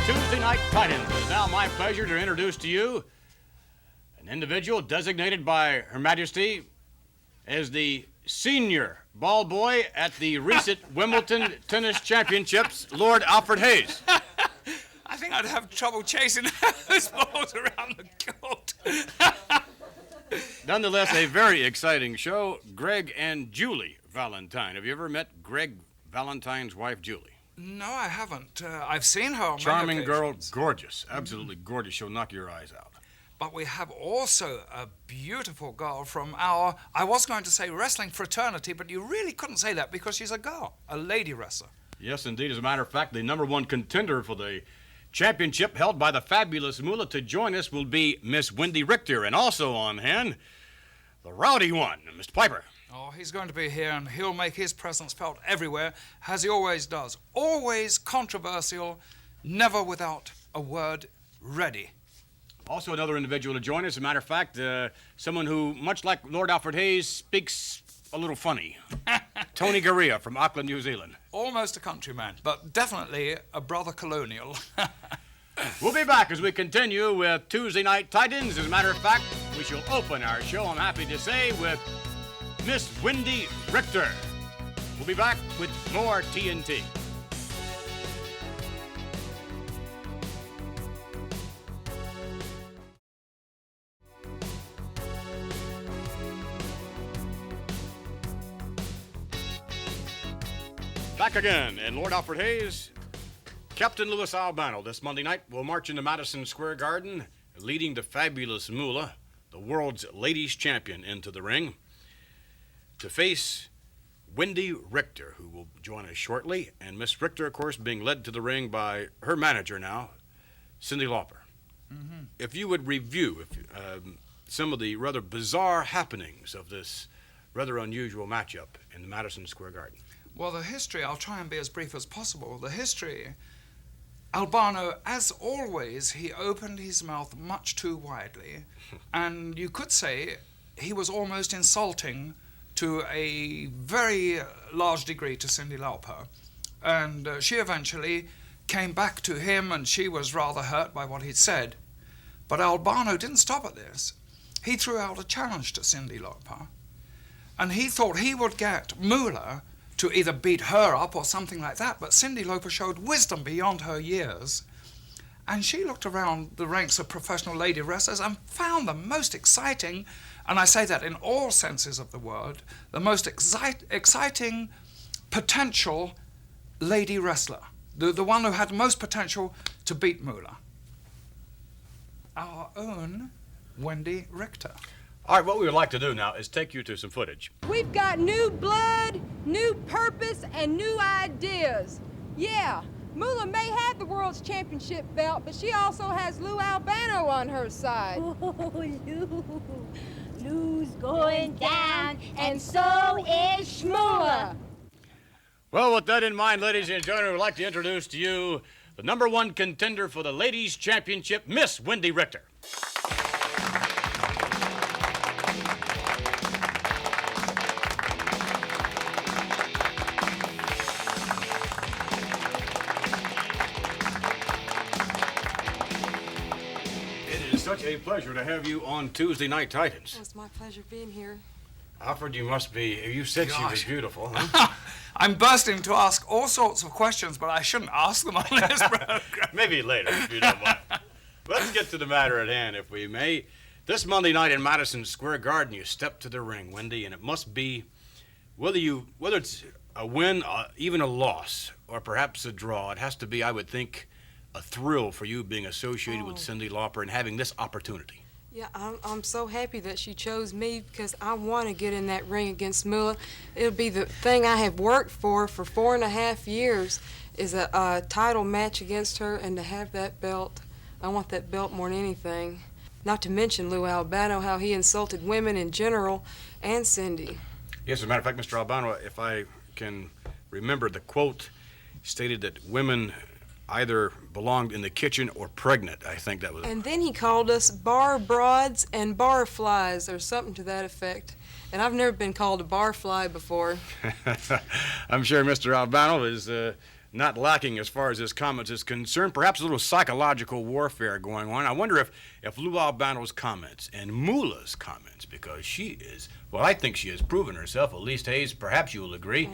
Tuesday Night Titans. It's now my pleasure to introduce to you an individual designated by Her Majesty as the senior ball boy at the recent Wimbledon Tennis Championships, Lord Alfred Hayes. I think I'd have trouble chasing those balls around the court. Nonetheless, a very exciting show. Greg and Julie Valentine. Have you ever met Greg Valentine's wife, Julie? No, I haven't. I've seen her on Charming many girl, occasions. gorgeous, absolutely gorgeous. She'll knock your eyes out. But we have also a beautiful girl from our, I was going to say wrestling fraternity, but you really couldn't say that because she's a girl, a lady wrestler. Yes, indeed. As a matter of fact, the number one contender for the championship held by the fabulous Moolah to join us will be Miss Wendy Richter, and also on hand, the rowdy one, Mr. Piper. Oh, he's going to be here and he'll make his presence felt everywhere, as he always does. Always controversial, never without a word ready. Also another individual to join us. As a matter of fact, someone who, much like Lord Alfred Hayes, speaks a little funny. Tony Garea from Auckland, New Zealand. Almost a countryman, but definitely a brother colonial. We'll be back as we continue with Tuesday Night Titans. As a matter of fact, we shall open our show, I'm happy to say, with Miss Wendy Richter. We'll be back with more TNT. Back again, and Lord Alfred Hayes, Captain Louis Albano this Monday night will march into Madison Square Garden, leading the fabulous Moolah, the world's ladies champion, into the ring to face Wendy Richter, who will join us shortly, and Miss Richter, of course, being led to the ring by her manager now, Cyndi Lauper. Mm-hmm. If you would review some of the rather bizarre happenings of this rather unusual matchup in the Madison Square Garden. Well, the history, I'll try and be as brief as possible. The history, Albano, as always, he opened his mouth much too widely, and you could say he was almost insulting to a very large degree to Cyndi Lauper. And she eventually came back to him, and she was rather hurt by what he'd said. But Albano didn't stop at this. He threw out a challenge to Cyndi Lauper, and he thought he would get Moolah to either beat her up or something like that, but Cyndi Lauper showed wisdom beyond her years, and she looked around the ranks of professional lady wrestlers and found the most exciting, and I say that in all senses of the word, the most exciting potential lady wrestler, the one who had most potential to beat Moolah. Our own Wendy Richter. All right, what we would like to do now is take you to some footage. We've got new blood, new purpose, and new ideas. Yeah, Moolah may have the world's championship belt, but she also has Lou Albano on her side. Oh, Lou's going down, and so is Shmoolah. Well, with that in mind, ladies and gentlemen, we'd like to introduce to you the number one contender for the ladies' championship, Miss Wendy Richter. Such a pleasure to have you on Tuesday Night Titans. Well, it's my pleasure being here. Alfred, you said she was beautiful, huh? I'm bursting to ask all sorts of questions, but I shouldn't ask them on this program. Maybe later, if you don't mind. Let's get to the matter at hand, if we may. This Monday night in Madison Square Garden, you step to the ring, Wendy, and it must be, whether it's a win, even a loss, or perhaps a draw, it has to be, I would think, a thrill for you being associated with Cyndi Lauper and having this opportunity. Yeah, I'm so happy that she chose me because I want to get in that ring against Moolah. It'll be the thing I have worked for 4.5 years is a title match against her, and to have that belt, I want that belt more than anything. Not to mention Lou Albano, how he insulted women in general, and Cyndi. Yes, as a matter of fact, Mr. Albano, if I can remember, the quote stated that women either belonged in the kitchen or pregnant, I think that was. And then he called us bar broads and bar flies, or something to that effect. And I've never been called a bar fly before. I'm sure Mr. Albano is not lacking as far as his comments is concerned. Perhaps a little psychological warfare going on. I wonder if Lou Albano's comments and Moolah's comments, because she is, well, I think she has proven herself, at least, Hayes, perhaps you'll agree,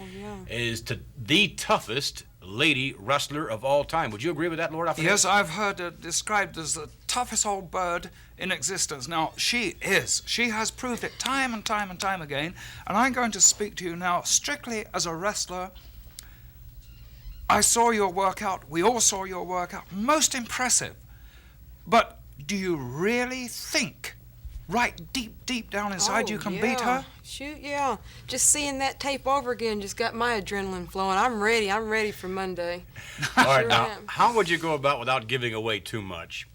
is the toughest lady wrestler of all time. Would you agree with that, Lord? Yes, I've heard her described as the toughest old bird in existence. Now, she is. She has proved it time and time and time again, and I'm going to speak to you now strictly as a wrestler. I saw your workout. We all saw your workout. Most impressive. But do you really think, right deep down inside, you can beat her? Shoot, yeah. Just seeing that tape over again just got my adrenaline flowing. I'm ready for Monday. All right, now, how would you go about, without giving away too much,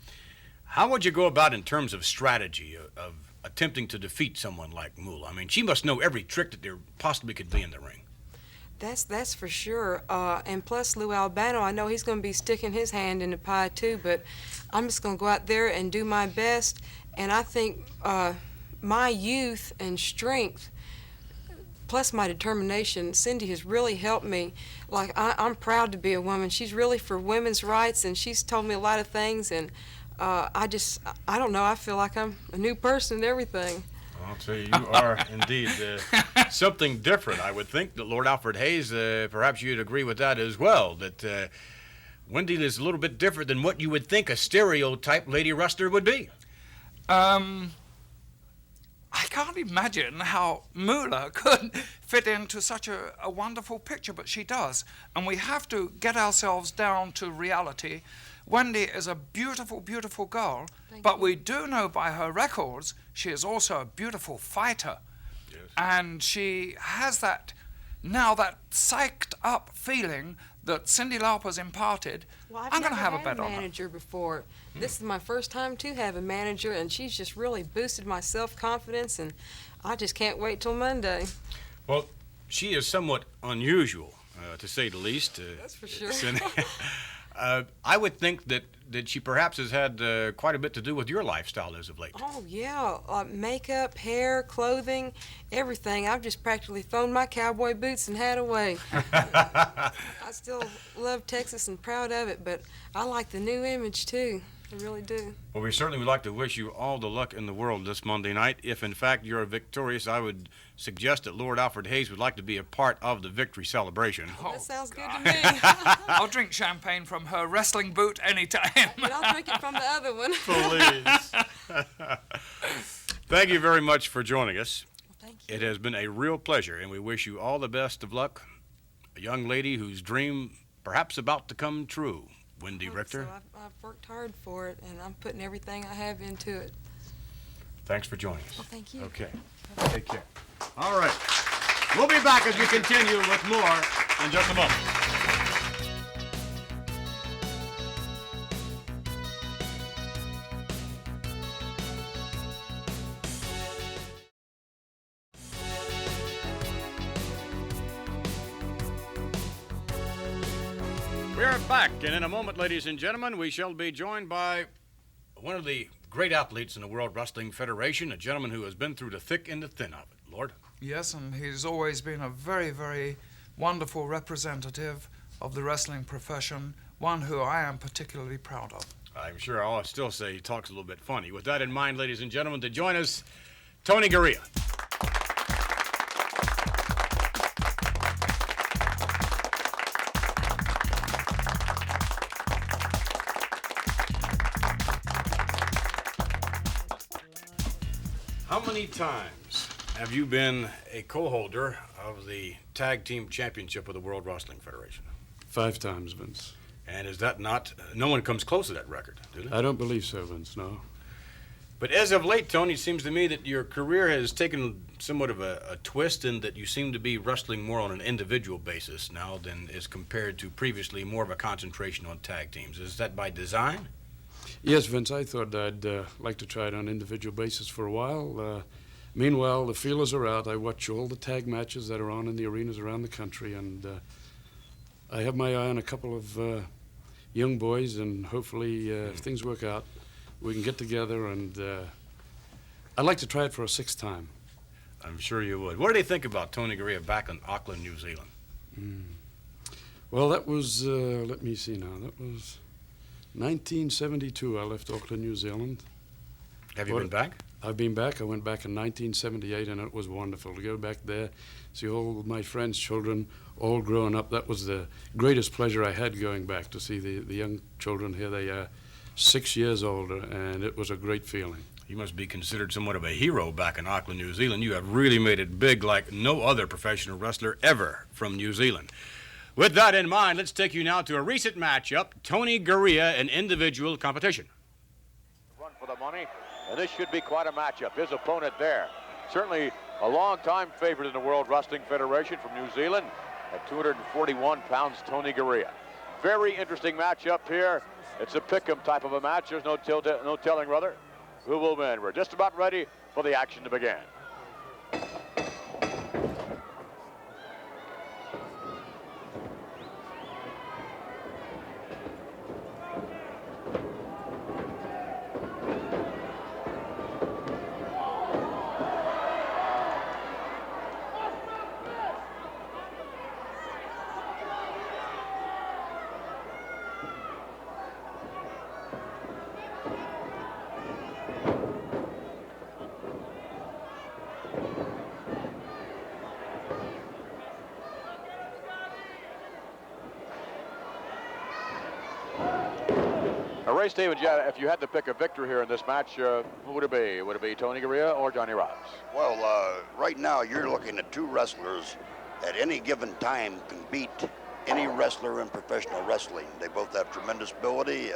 how would you go about in terms of strategy of attempting to defeat someone like Moolah? I mean, she must know every trick that there possibly could be in the ring. That's for sure. And plus Lou Albano, I know he's going to be sticking his hand in the pie too, but I'm just going to go out there and do my best. And I think my youth and strength, plus my determination, Cindy has really helped me. Like, I'm proud to be a woman. She's really for women's rights, and she's told me a lot of things, and I don't know, I feel like I'm a new person and everything. I'll tell you, you are indeed something different. I would think that Lord Alfred Hayes, perhaps you'd agree with that as well, that Wendy is a little bit different than what you would think a stereotype lady wrestler would be. I can't imagine how Moolah could fit into such a wonderful picture, but she does. And we have to get ourselves down to reality. Wendy is a beautiful, beautiful girl, but we do know by her records she is also a beautiful fighter. Yes. And she has that psyched up feeling that Cyndi Lauper's imparted. Well, I'm going to have a bet I've never on had a her. manager before. This is my first time to have a manager, and she's just really boosted my self-confidence, and I just can't wait till Monday. Well, she is somewhat unusual, to say the least. That's for sure. I would think that she perhaps has had quite a bit to do with your lifestyle as of late. Oh, yeah. Makeup, hair, clothing, everything. I've just practically thrown my cowboy boots and hat away. I still love Texas and proud of it, but I like the new image, too. I really do. Well, we certainly would like to wish you all the luck in the world this Monday night. If, in fact, you're victorious, I would suggest that Lord Alfred Hayes would like to be a part of the victory celebration. Oh, that sounds good to me. I'll drink champagne from her wrestling boot anytime. And I'll drink it from the other one. Please. Thank you very much for joining us. Well, thank you. It has been a real pleasure, and we wish you all the best of luck. A young lady whose dream perhaps about to come true. Wendy Richter. So I've worked hard for it, and I'm putting everything I have into it. Thanks for joining us. Well, thank you. Okay. Take care. All right. We'll be back as we continue with more in just a moment. We're back, and in a moment, ladies and gentlemen, we shall be joined by one of the great athletes in the World Wrestling Federation, a gentleman who has been through the thick and the thin of it. Lord? Yes, and he's always been a very, very wonderful representative of the wrestling profession, one who I am particularly proud of. I'm sure I'll still say he talks a little bit funny. With that in mind, ladies and gentlemen, to join us, Tony Garea. How many times have you been a co-holder of the Tag Team Championship of the World Wrestling Federation? 5 times, Vince. And is that not... No one comes close to that record, do they? I don't believe so, Vince, no. But as of late, Tony, it seems to me that your career has taken somewhat of a twist in that you seem to be wrestling more on an individual basis now than as compared to previously more of a concentration on tag teams. Is that by design? Yes, Vince, I thought I'd like to try it on an individual basis for a while. Meanwhile, the feelers are out. I watch all the tag matches that are on in the arenas around the country, and I have my eye on a couple of young boys, and hopefully, if things work out, we can get together, and I'd like to try it for a 6th time. I'm sure you would. What do they think about Tony Garea back in Auckland, New Zealand? Well, Well, that was, let me see now, that was 1972. I left Auckland, New Zealand. Have you been back? I've been back. I went back in 1978, and it was wonderful to go back there, see all my friends' children all growing up. That was the greatest pleasure I had going back, to see the young children. Here they are, 6 years older, and it was a great feeling. You must be considered somewhat of a hero back in Auckland, New Zealand. You have really made it big like no other professional wrestler ever from New Zealand. With that in mind, let's take you now to a recent matchup, Tony Garea in individual competition. Run for the money, and this should be quite a matchup. His opponent there, certainly a long-time favorite in the World Wrestling Federation from New Zealand, at 241 pounds, Tony Garea. Very interesting matchup here. It's a pick-em type of a match. There's no telling, rather, who will win. We're just about ready for the action to begin. Ray Stevens, if you had to pick a victor here in this match, who would it be? Would it be Tony Garea or Johnny Rods? Well, right now you're looking at two wrestlers at any given time can beat any wrestler in professional wrestling. They both have tremendous ability.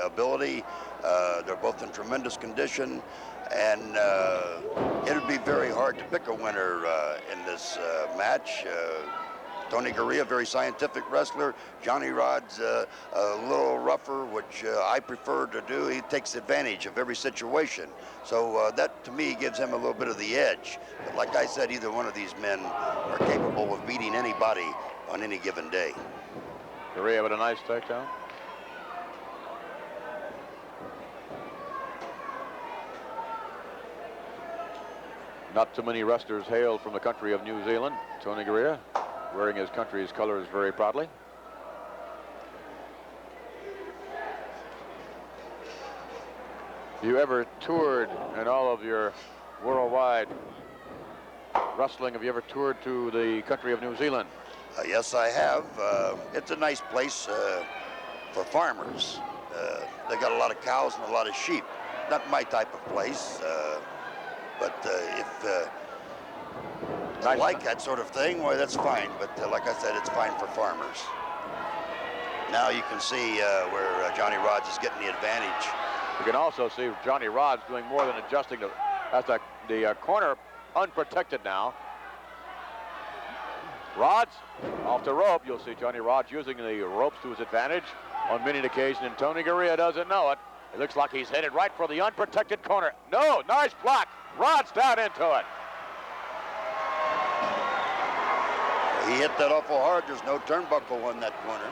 They're both in tremendous condition, and it would be very hard to pick a winner in this match. Tony Garea, very scientific wrestler. Johnny Rod's a little rougher, which I prefer to do. He takes advantage of every situation. So that, to me, gives him a little bit of the edge. But like I said, either one of these men are capable of beating anybody on any given day. Garea with a nice takedown. Not too many wrestlers hail from the country of New Zealand. Tony Garea, wearing his country's colors very proudly. You ever toured in all of your worldwide wrestling? Have you ever toured to the country of New Zealand? Yes, I have. It's a nice place for farmers. They got a lot of cows and a lot of sheep. Not my type of place, but if I like that sort of thing, well, that's fine. But like I said, it's fine for farmers. Now you can see where Johnny Rods is getting the advantage. You can also see Johnny Rods doing more than adjusting to, that's the corner unprotected now. Rods off the rope. You'll see Johnny Rods using the ropes to his advantage on many occasions, and Tony Garea doesn't know it. It looks like he's headed right for the unprotected corner. No, nice block. Rods down into it. He hit that awful hard. There's no turnbuckle on that corner.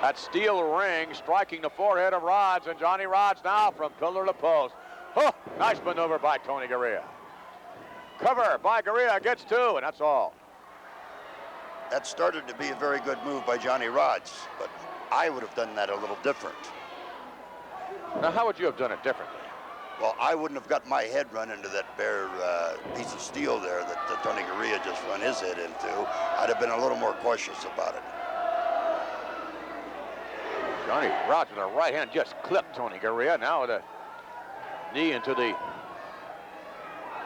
That steel ring striking the forehead of Rods, and Johnny Rods now from pillar to post. Oh, nice maneuver by Tony Garea. Cover by Garea, gets two, and that's all. That started to be a very good move by Johnny Rods, but I would have done that a little different. Now, how would you have done it differently? Well, I wouldn't have got my head run into that bare piece of steel there that Tony Garea just run his head into. I'd have been a little more cautious about it. Johnny Rods with a right hand just clipped Tony Garea. Now with a knee into the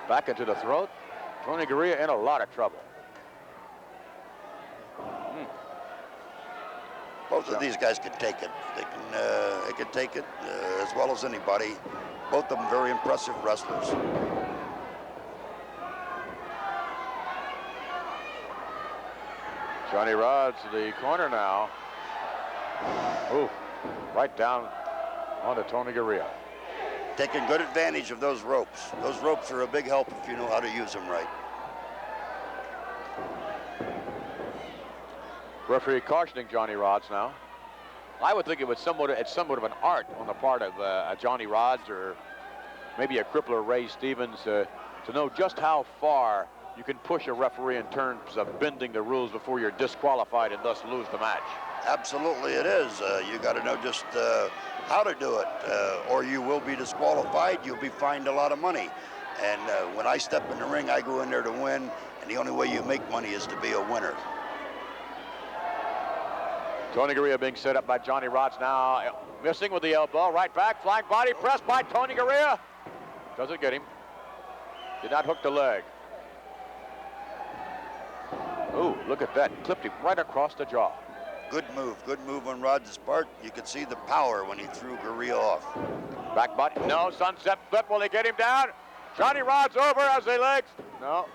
back into the throat. Tony Garea in a lot of trouble. Both of these guys can take it. They can take it as well as anybody. Both of them very impressive wrestlers. Johnny Rods to the corner now. Ooh, right down onto Tony Garea. Taking good advantage of those ropes. Those ropes are a big help if you know how to use them right. Referee cautioning Johnny Rods now. I would think it's somewhat of an art on the part of Johnny Rods or maybe a crippler Ray Stevens to know just how far you can push a referee in terms of bending the rules before you're disqualified and thus lose the match. Absolutely it is. You got to know just how to do it, or you will be disqualified. You'll be fined a lot of money. And when I step in the ring, I go in there to win, and the only way you make money is to be a winner. Tony Garea being set up by Johnny Rods now, missing with the elbow. Right back, flying body press by Tony Garea. Doesn't get him. Did not hook the leg. Ooh, look at that. Clipped him right across the jaw. Good move on Rod's part. You could see the power when he threw Garea off. Back body, no, sunset flip. Will he get him down? Johnny Rods over as they legs. No.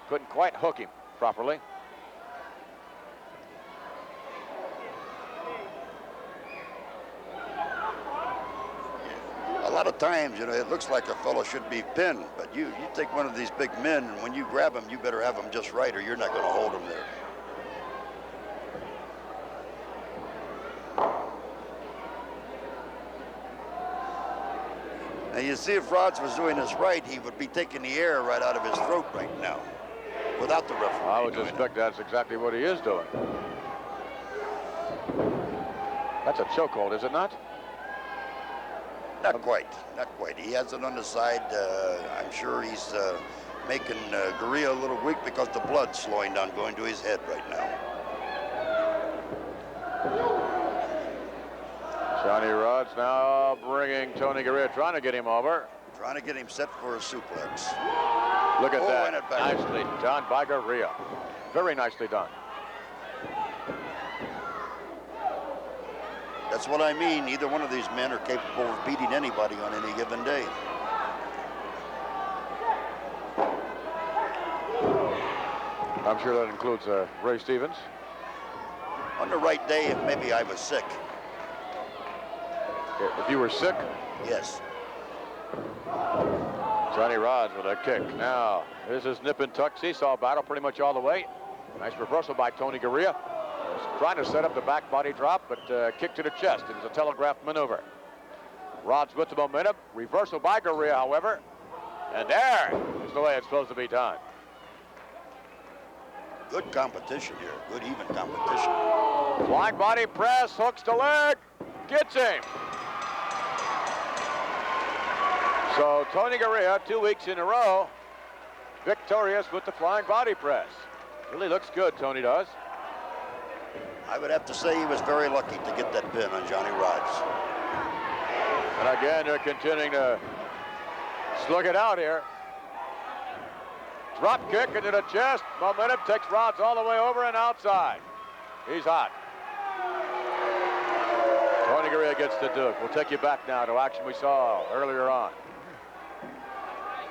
Couldn't quite hook him properly. A lot of times, you know, it looks like a fellow should be pinned, but you take one of these big men, and when you grab him, you better have him just right, or you're not going to hold him there. Now, you see, if Rods was doing this right, he would be taking the air right out of his throat right now, without the referee. I would suspect that's exactly what he is doing. That's a chokehold, is it not? Not quite, not quite. He has it on the side. I'm sure he's making Garea a little weak because the blood's slowing down, going to his head right now. Johnny Rods now bringing Tony Garea, trying to get him over. Trying to get him set for a suplex. Look at that. And it back. Nicely done by Garea. Very nicely done. That's what I mean. Either one of these men are capable of beating anybody on any given day. I'm sure that includes Ray Stevens. On the right day, if maybe I was sick. If you were sick? Yes. Johnny Rods with a kick. Now, this is nip and tuck seesaw battle pretty much all the way. Nice reversal by Tony Garea. Trying to set up the back body drop, but kick to the chest. It was a telegraph maneuver. Rods with the momentum. Reversal by Garea, however. And there is the way it's supposed to be done. Good competition here. Good even competition. Flying body press, hooks the leg, gets him. So Tony Garea, 2 weeks in a row, victorious with the flying body press. Really looks good, Tony does. I would have to say he was very lucky to get that pin on Johnny Rods. And again, they're continuing to slug it out here. Drop kick into the chest. Momentum takes Rods all the way over and outside. He's hot. Tony Garea gets the Duke. We'll take you back now to action we saw earlier on.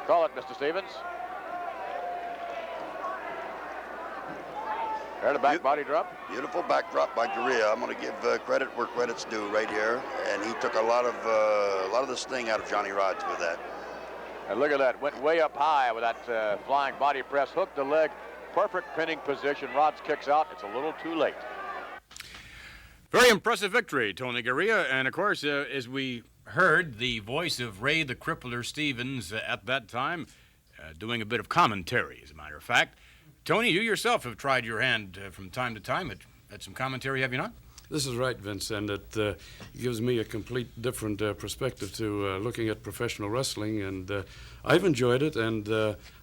Call it, Mr. Stevens. There, the back body drop. Beautiful back drop by Garea. I'm going to give credit where credit's due right here, and he took a lot of the sting out of Johnny Rods with that. And look at that, went way up high with that flying body press, hooked the leg, perfect pinning position. Rods kicks out. It's a little too late. Very impressive victory, Tony Garea, and of course, as we heard, the voice of Ray the Crippler Stevens at that time, doing a bit of commentary, as a matter of fact. Tony, you yourself have tried your hand from time to time at some commentary, have you not? This is right, Vince, and it gives me a complete different perspective to looking at professional wrestling, and I've enjoyed it, and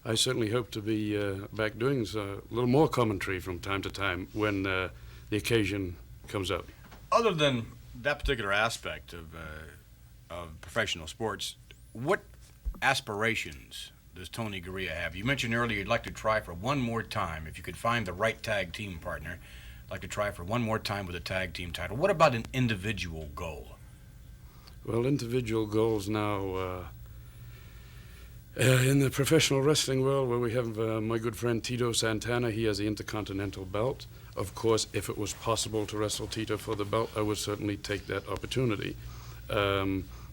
I certainly hope to be back doing a little more commentary from time to time when the occasion comes up. Other than that particular aspect of professional sports, what aspirations does Tony Garea have? You mentioned earlier you'd like to try for one more time, if you could find the right tag team partner, like to try for one more time with a tag team title. What about an individual goal? Well, individual goals now, in the professional wrestling world, where we have my good friend Tito Santana, he has the Intercontinental belt. Of course, if it was possible to wrestle Tito for the belt, I would certainly take that opportunity.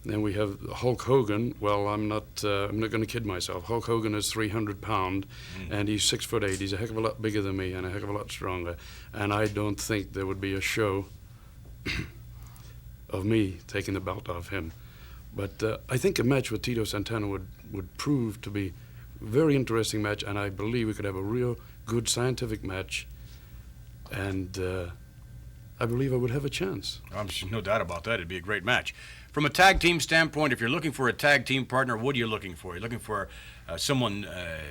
Then we have Hulk Hogan. Well, I'm not going to kid myself. Hulk Hogan is 300 pounds, and he's 6'8". He's a heck of a lot bigger than me and a heck of a lot stronger. And I don't think there would be a show of me taking the belt off him. But I think a match with Tito Santana would prove to be a very interesting match, and I believe we could have a real good scientific match. And I believe I would have a chance. No doubt about that. It'd be a great match. From a tag team standpoint, if you're looking for a tag team partner, what are you looking for? You're looking for someone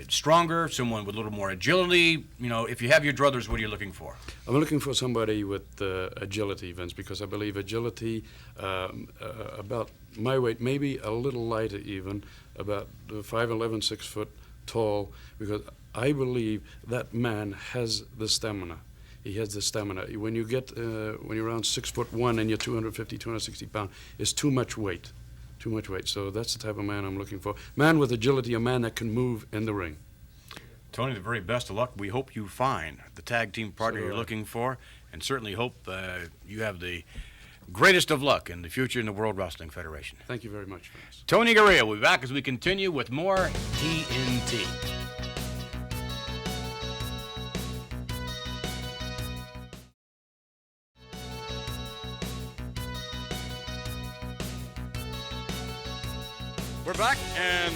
stronger, someone with a little more agility. You know, if you have your druthers, what are you looking for? I'm looking for somebody with agility, Vince, because I believe agility, about my weight, maybe a little lighter even, about 5'11", 6 foot tall, because I believe that man has the stamina. He has the stamina. When you get, when you're around 6'1" and you're 250, 260 pounds, it's too much weight. Too much weight. So that's the type of man I'm looking for. Man with agility, a man that can move in the ring. Tony, the very best of luck. We hope you find the tag team partner you're looking for, and certainly hope you have the greatest of luck in the future in the World Wrestling Federation. Thank you very much, Vince. Tony Garea will be back as we continue with more TNT. We're back, and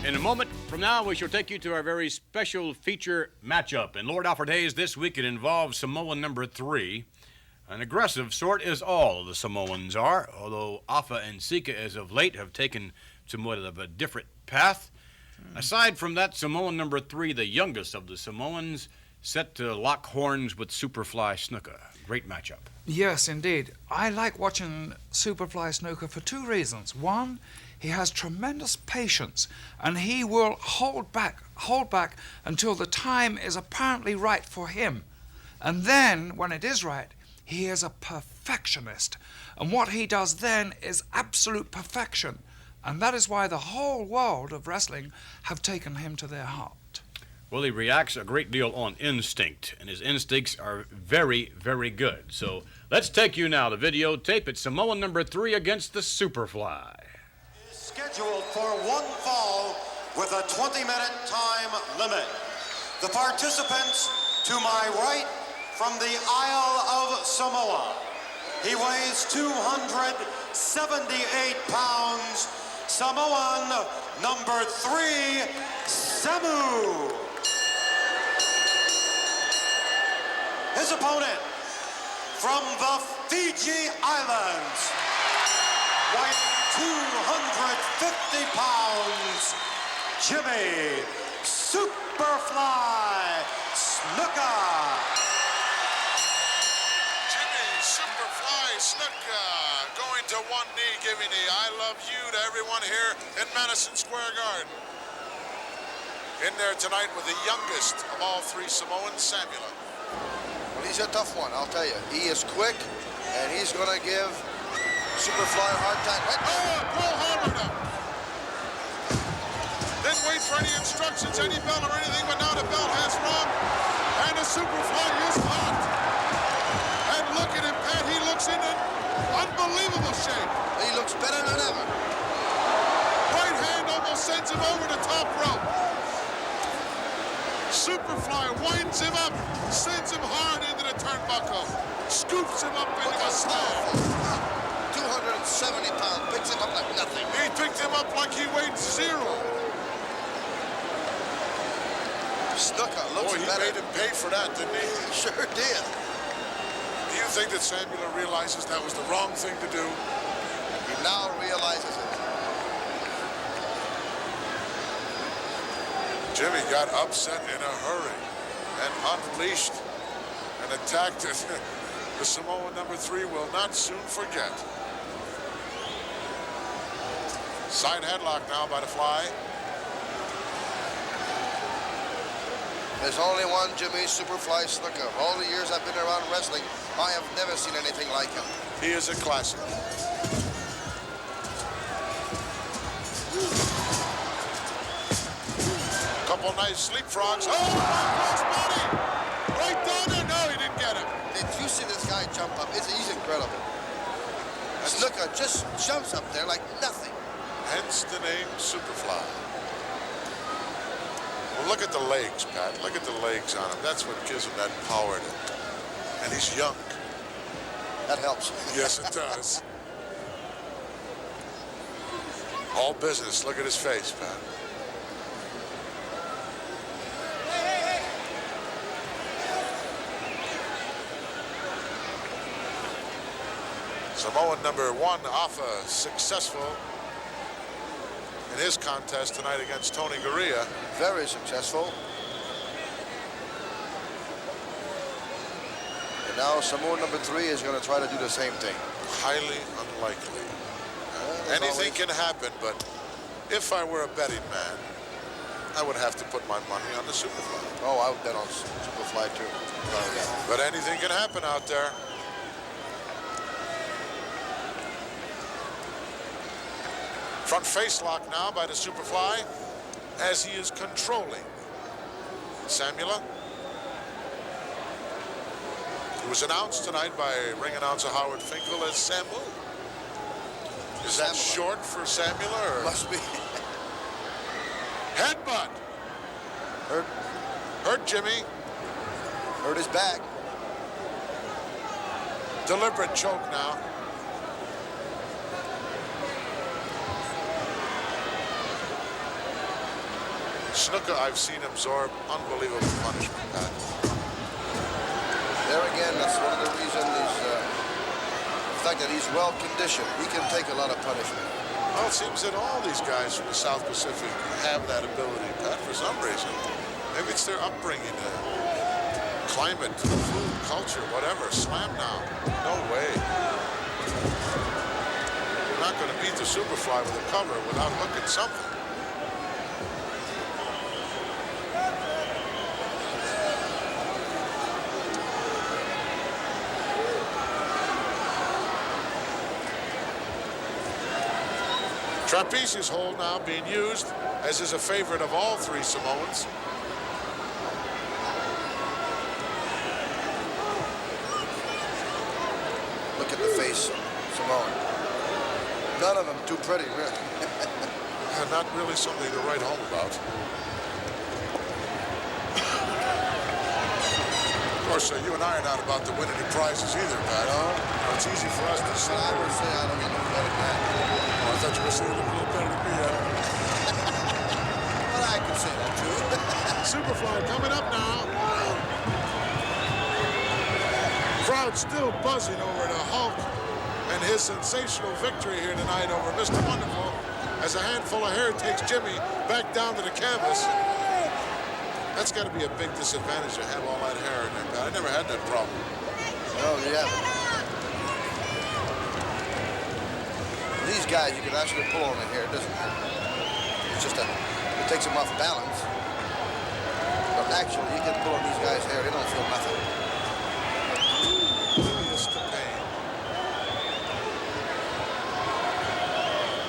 in a moment from now, we shall take you to our very special feature matchup. And Lord Alfred Hayes, this week it involves Samoan number 3. An aggressive sort, as all of the Samoans are, although Afa and Sika, as of late, have taken somewhat of a different path. Aside from that, Samoan number 3, the youngest of the Samoans, set to lock horns with Superfly Snuka. Great matchup. Yes, indeed. I like watching Superfly Snuka for 2 reasons. One, he has tremendous patience, and he will hold back until the time is apparently right for him. And then, when it is right, he is a perfectionist. And what he does then is absolute perfection. And that is why the whole world of wrestling have taken him to their heart. Well, he reacts a great deal on instinct, and his instincts are very, very good. So let's take you now to videotape. It's Samoan number 3 against the Superfly. Scheduled for 1 fall with a 20-minute time limit. The participants to my right from the Isle of Samoa. He weighs 278 pounds. Samoan number 3, Samu. His opponent from the Fiji Islands, weighing 250 pounds, Jimmy Superfly Snuka. Jimmy Superfly Snuka going to one knee, giving the I love you to everyone here in Madison Square Garden. In there tonight with the youngest of all 3 Samoans, Samuel. Well, he's a tough one, I'll tell you. He is quick, and he's going to give Superfly a hard time. Blow hard enough. Didn't wait for any instructions, any bell or anything, but now the bell has rung, and the Superfly is hot. And look at him, Pat. He looks in an unbelievable shape. He looks better than ever. Right hand almost sends him over the top rope. Superfly winds him up, sends him hard into the turnbuckle, scoops him up into a slam. 270 pounds, picks him up like nothing. He picked him up like he weighed 0. Snuka looks better. He made him pay for that, didn't he? He sure did. Do you think that Samuel realizes that was the wrong thing to do? He now realizes it. Jimmy got upset in a hurry and unleashed an attack that the Samoan number 3 will not soon forget. Side headlock now by the Fly. There's only one Jimmy Superfly Snuka. All the years I've been around wrestling, I have never seen anything like him. He is a classic. Couple nice leapfrogs. Oh, cross body! Right down there. No, he didn't get him. Did you see this guy jump up? He's incredible. Snuka just jumps up there like nothing. Hence the name Superfly. Well, look at the legs, Pat. Look at the legs on him. That's what gives him that power. And he's young. That helps. Yes, it does. All business. Look at his face, Pat. Samoan number 1, Afa, successful in his contest tonight against Tony Garea. Very successful. And now Samoan number 3 is going to try to do the same thing. Highly unlikely. Anything can happen, but if I were a betting man, I would have to put my money on the Superfly. Oh, I would bet on Superfly too. But anything can happen out there. Front face lock now by the Superfly as he is controlling Samula. He was announced tonight by ring announcer Howard Finkel as Samu. Is that short for Samula? Or? Must be. Headbutt. Hurt Jimmy. Hurt his back. Deliberate choke now. Snuka, I've seen absorb unbelievable punishment, Pat. There again, that's one of the reasons is the fact that he's well conditioned. He can take a lot of punishment. Well, it seems that all these guys from the South Pacific have that ability, Pat, for some reason. Maybe it's their upbringing, climate, food, culture, whatever. Slam now. No way. You're not going to beat the Superfly with a cover without hooking something. Trapezius hold now being used, as is a favorite of all 3 Samoans. Look at the face, Samoan. None of them too pretty, really. Not really something to write home about. Of course, you and I are not about to win any prizes either, Pat. It's easy for us to say. I would say I don't get no better than that. Oh, I thought you were saying a little better than me. Well, I could say that too. Superfly coming up now. Crowd still buzzing over the Hulk and his sensational victory here tonight over Mr. Wonderful as a handful of hair takes Jimmy back down to the canvas. That's got to be a big disadvantage to have all that hair in there, Pat. I never had that problem. Oh, yeah. These guys, you can actually pull on the hair, doesn't it? It's just it takes them off balance. But actually, you can pull on these guys' hair, they don't feel nothing. Just the pain.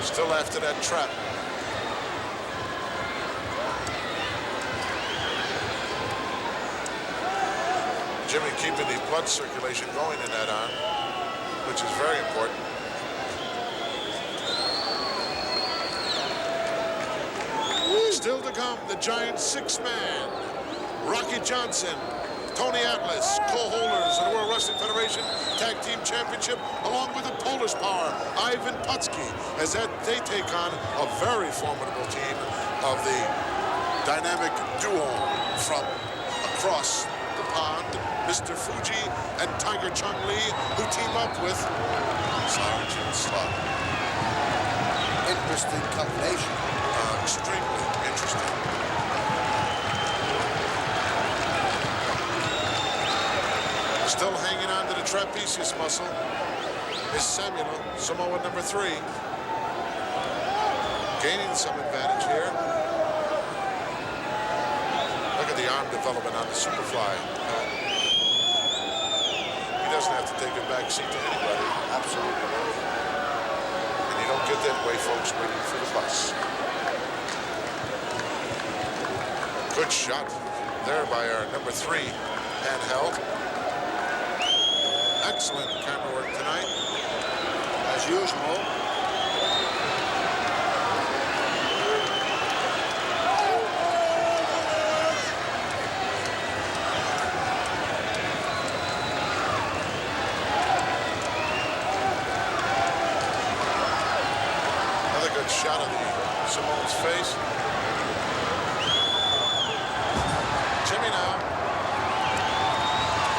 Still after that trap. Jimmy keeping the blood circulation going in that arm, which is very important. Still to come, the giant 6-man. Rocky Johnson, Tony Atlas, co-holders of the World Wrestling Federation Tag Team Championship, along with the Polish Power, Ivan Putski, as they take on a very formidable team of the dynamic duo from across the pond, Mr. Fuji and Tiger Chung Lee, who team up with Sergeant Slug. Interesting combination. Extremely interesting. Still hanging on to the trapezius muscle is Samuel, Samoan number 3. Gaining some advantage here. Look at the arm development on the Superfly. He doesn't have to take a back seat to anybody. Absolutely. And you don't get that way, folks, waiting for the bus. Good shot there by our number 3 handheld. Excellent camera work tonight. As usual. Another good shot of the Samoan's face. Jimmy now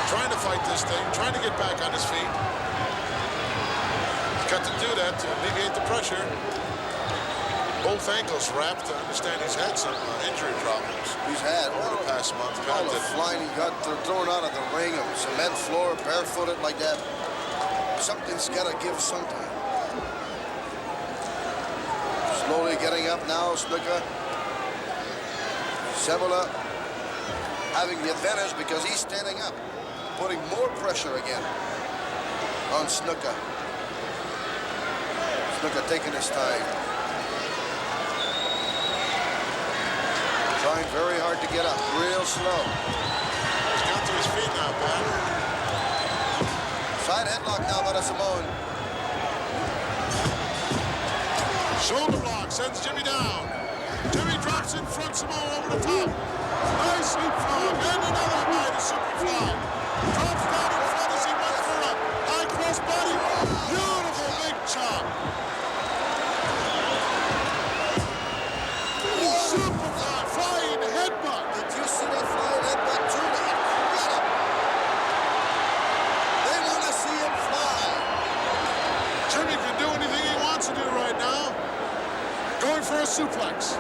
trying to fight this thing, trying to get back on his feet. got to do that to alleviate the pressure. Both ankles wrapped. I understand he's had some injury problems. He's had over the past month. All the flying he got thrown out of the ring, of cement floor, barefooted like that. Something's got to give sometime. Slowly getting up now, Snuka. Cebula having the advantage because he's standing up, putting more pressure again on Snuka. Snuka taking his time. Trying very hard to get up, real slow. He's got to his feet now, Pat. Side headlock now by the Samoan. Shoulder block sends Jimmy down. Jimmy drops in front, Samoa over the top. Nice leapfrog, and another by the Superfly. Drops down in front as he went for a high cross body. Beautiful big chop. Superfly flying headbutt. Did you see that flying headbutt? Truly incredible. They want to see him fly. Jimmy can do anything he wants to do right now. Going for a suplex.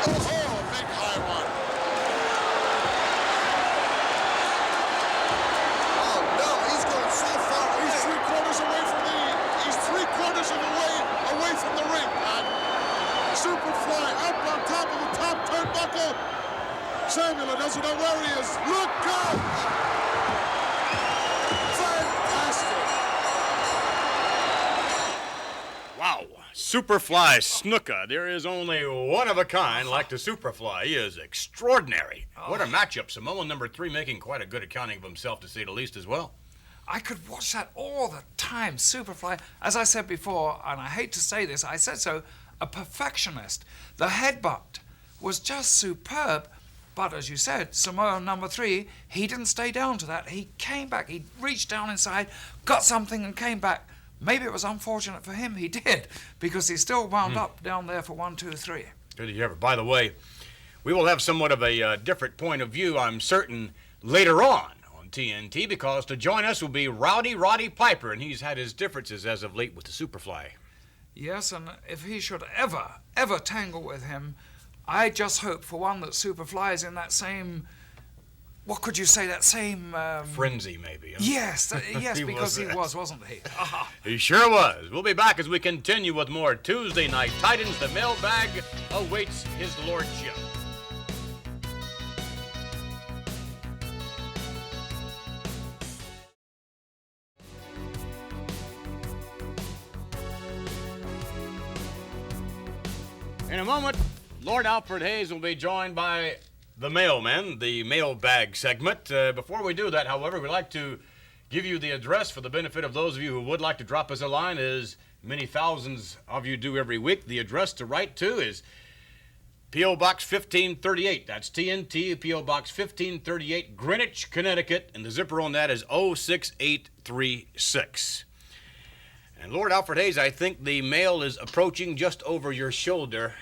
Oh, big high one. Oh no, he's going so far. He's 3/4 away from the. He's 3/4 of the way away from the ring, Pat. Superfly up on top of the top turnbuckle. Samuel doesn't know where he is. Look out! Fantastic. Wow. Superfly Snuka. There is only one of a kind like the Superfly. He is extraordinary. What a matchup. Samoan number 3 making quite a good accounting of himself, to say the least, as well. I could watch that all the time. Superfly, as I said before, and I hate to say this, I said so, a perfectionist. The headbutt was just superb. But as you said, Samoan number 3, he didn't stay down to that. He came back, he reached down inside, got something and came back. Maybe it was unfortunate for him he did, because he still wound up down there for 1, 2, 3. Good to hear. By the way, we will have somewhat of a different point of view, I'm certain, later on TNT, because to join us will be Roddy Piper, and he's had his differences as of late with the Superfly. Yes, and if he should ever tangle with him, I just hope, for one, that Superfly is in that same, what could you say, that same... frenzy, maybe. Huh? Yes, yes, because he was, wasn't he? He sure was. We'll be back as we continue with more Tuesday Night Titans. The mailbag awaits his lordship. In a moment, Lord Alfred Hayes will be joined by the mailman, the mailbag segment. Before we do that, however, we'd like to give you the address for the benefit of those of you who would like to drop us a line, as many thousands of you do every week. The address to write to is P.O. Box 1538. That's TNT, P.O. Box 1538, Greenwich, Connecticut, and the zipper on that is 06836. And Lord Alfred Hayes, I think the mail is approaching just over your shoulder.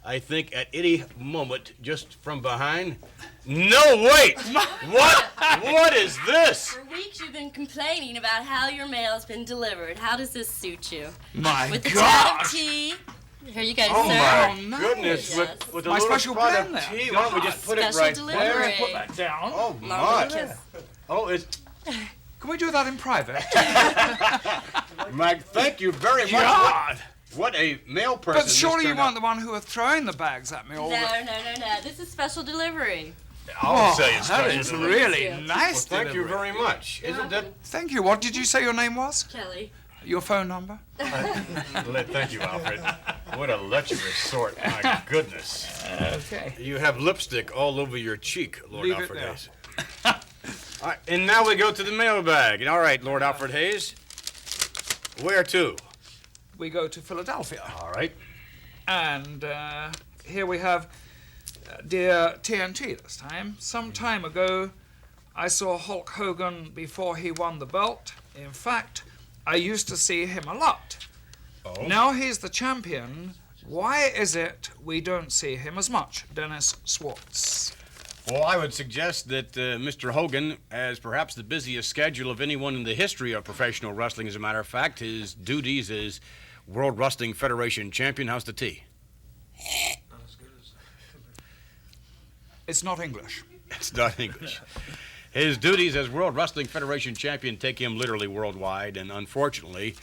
I think at any moment, just from behind. No, wait! What is this? For weeks you've been complaining about how your mail has been delivered. How does this suit you? My With the God! tea. Here you go, Oh sir. my nice. goodness! Yes. With a My little special spot blend of there. tea. Why don't we just put it Special right delivery. there? Put that down. Oh Lovely my! kiss. Oh, it's Can we do that in private? Mag. Thank you very much. God! What a mail person! But surely this you turned weren't out. the one who were throwing the bags at me all No. the... This is special delivery. I'll say it's that special is delivery. really Well, nice. Thank you delivery. very much. Isn't that? Thank you. What did you say your name was? Kelly. Your phone number? Thank you, Alfred. What a lecherous sort. My goodness. Okay. You have lipstick all over your cheek, Lord Leave it Alfred there. Hayes. All right, and now we go to the mailbag. All right, Lord Alfred Hayes. Where to? We go to Philadelphia. All right. And here we have dear TNT this time. Some time ago, I saw Hulk Hogan before he won the belt. In fact, I used to see him a lot. Oh. Now he's the champion. Why is it we don't see him as much? Dennis Swartz. Well, I would suggest that Mr. Hogan has perhaps the busiest schedule of anyone in the history of professional wrestling. As a matter of fact, his duties as World Wrestling Federation champion. How's the tea? Not as good as... It's not English. It's not English. His duties as World Wrestling Federation champion take him literally worldwide, and unfortunately,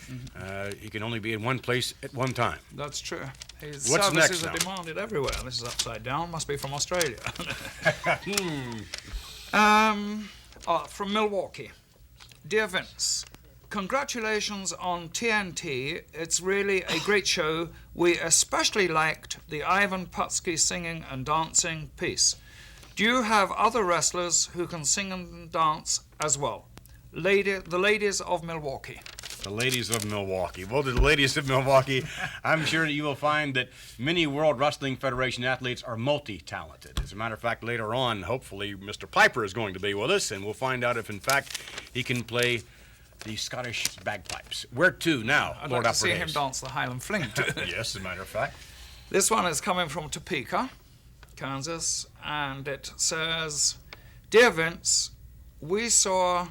he can only be in one place at one time. That's true. His What's services next are now? demanded everywhere. This is upside down. Must be from Australia. From Milwaukee. Dear Vince, congratulations on TNT. It's really a great show. We especially liked the Ivan Putski singing and dancing piece. Do you have other wrestlers who can sing and dance as well? The ladies of Milwaukee. The ladies of Milwaukee. Well, the ladies of Milwaukee, I'm sure that you will find that many World Wrestling Federation athletes are multi-talented. As a matter of fact, later on, hopefully, Mr. Piper is going to be with us, and we'll find out if, in fact, he can play the Scottish bagpipes. Where to now, I'd Lord like to see Alfred him Hayes? dance the Highland Fling, too. Yes, as a matter of fact. This one is coming from Topeka, Kansas, and it says, Dear Vince, we saw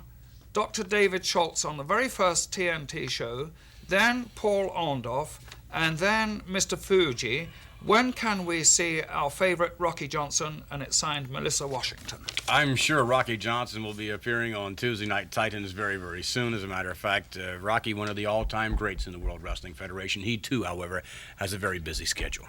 Dr. David Schultz on the very first TNT show, then Paul Ondoff, and then Mr. Fuji. When can we see our favorite Rocky Johnson? And it's signed Melissa Washington. I'm sure Rocky Johnson will be appearing on Tuesday Night Titans very, very soon. As a matter of fact, Rocky, one of the all-time greats in the World Wrestling Federation. He, too, however, has a very busy schedule.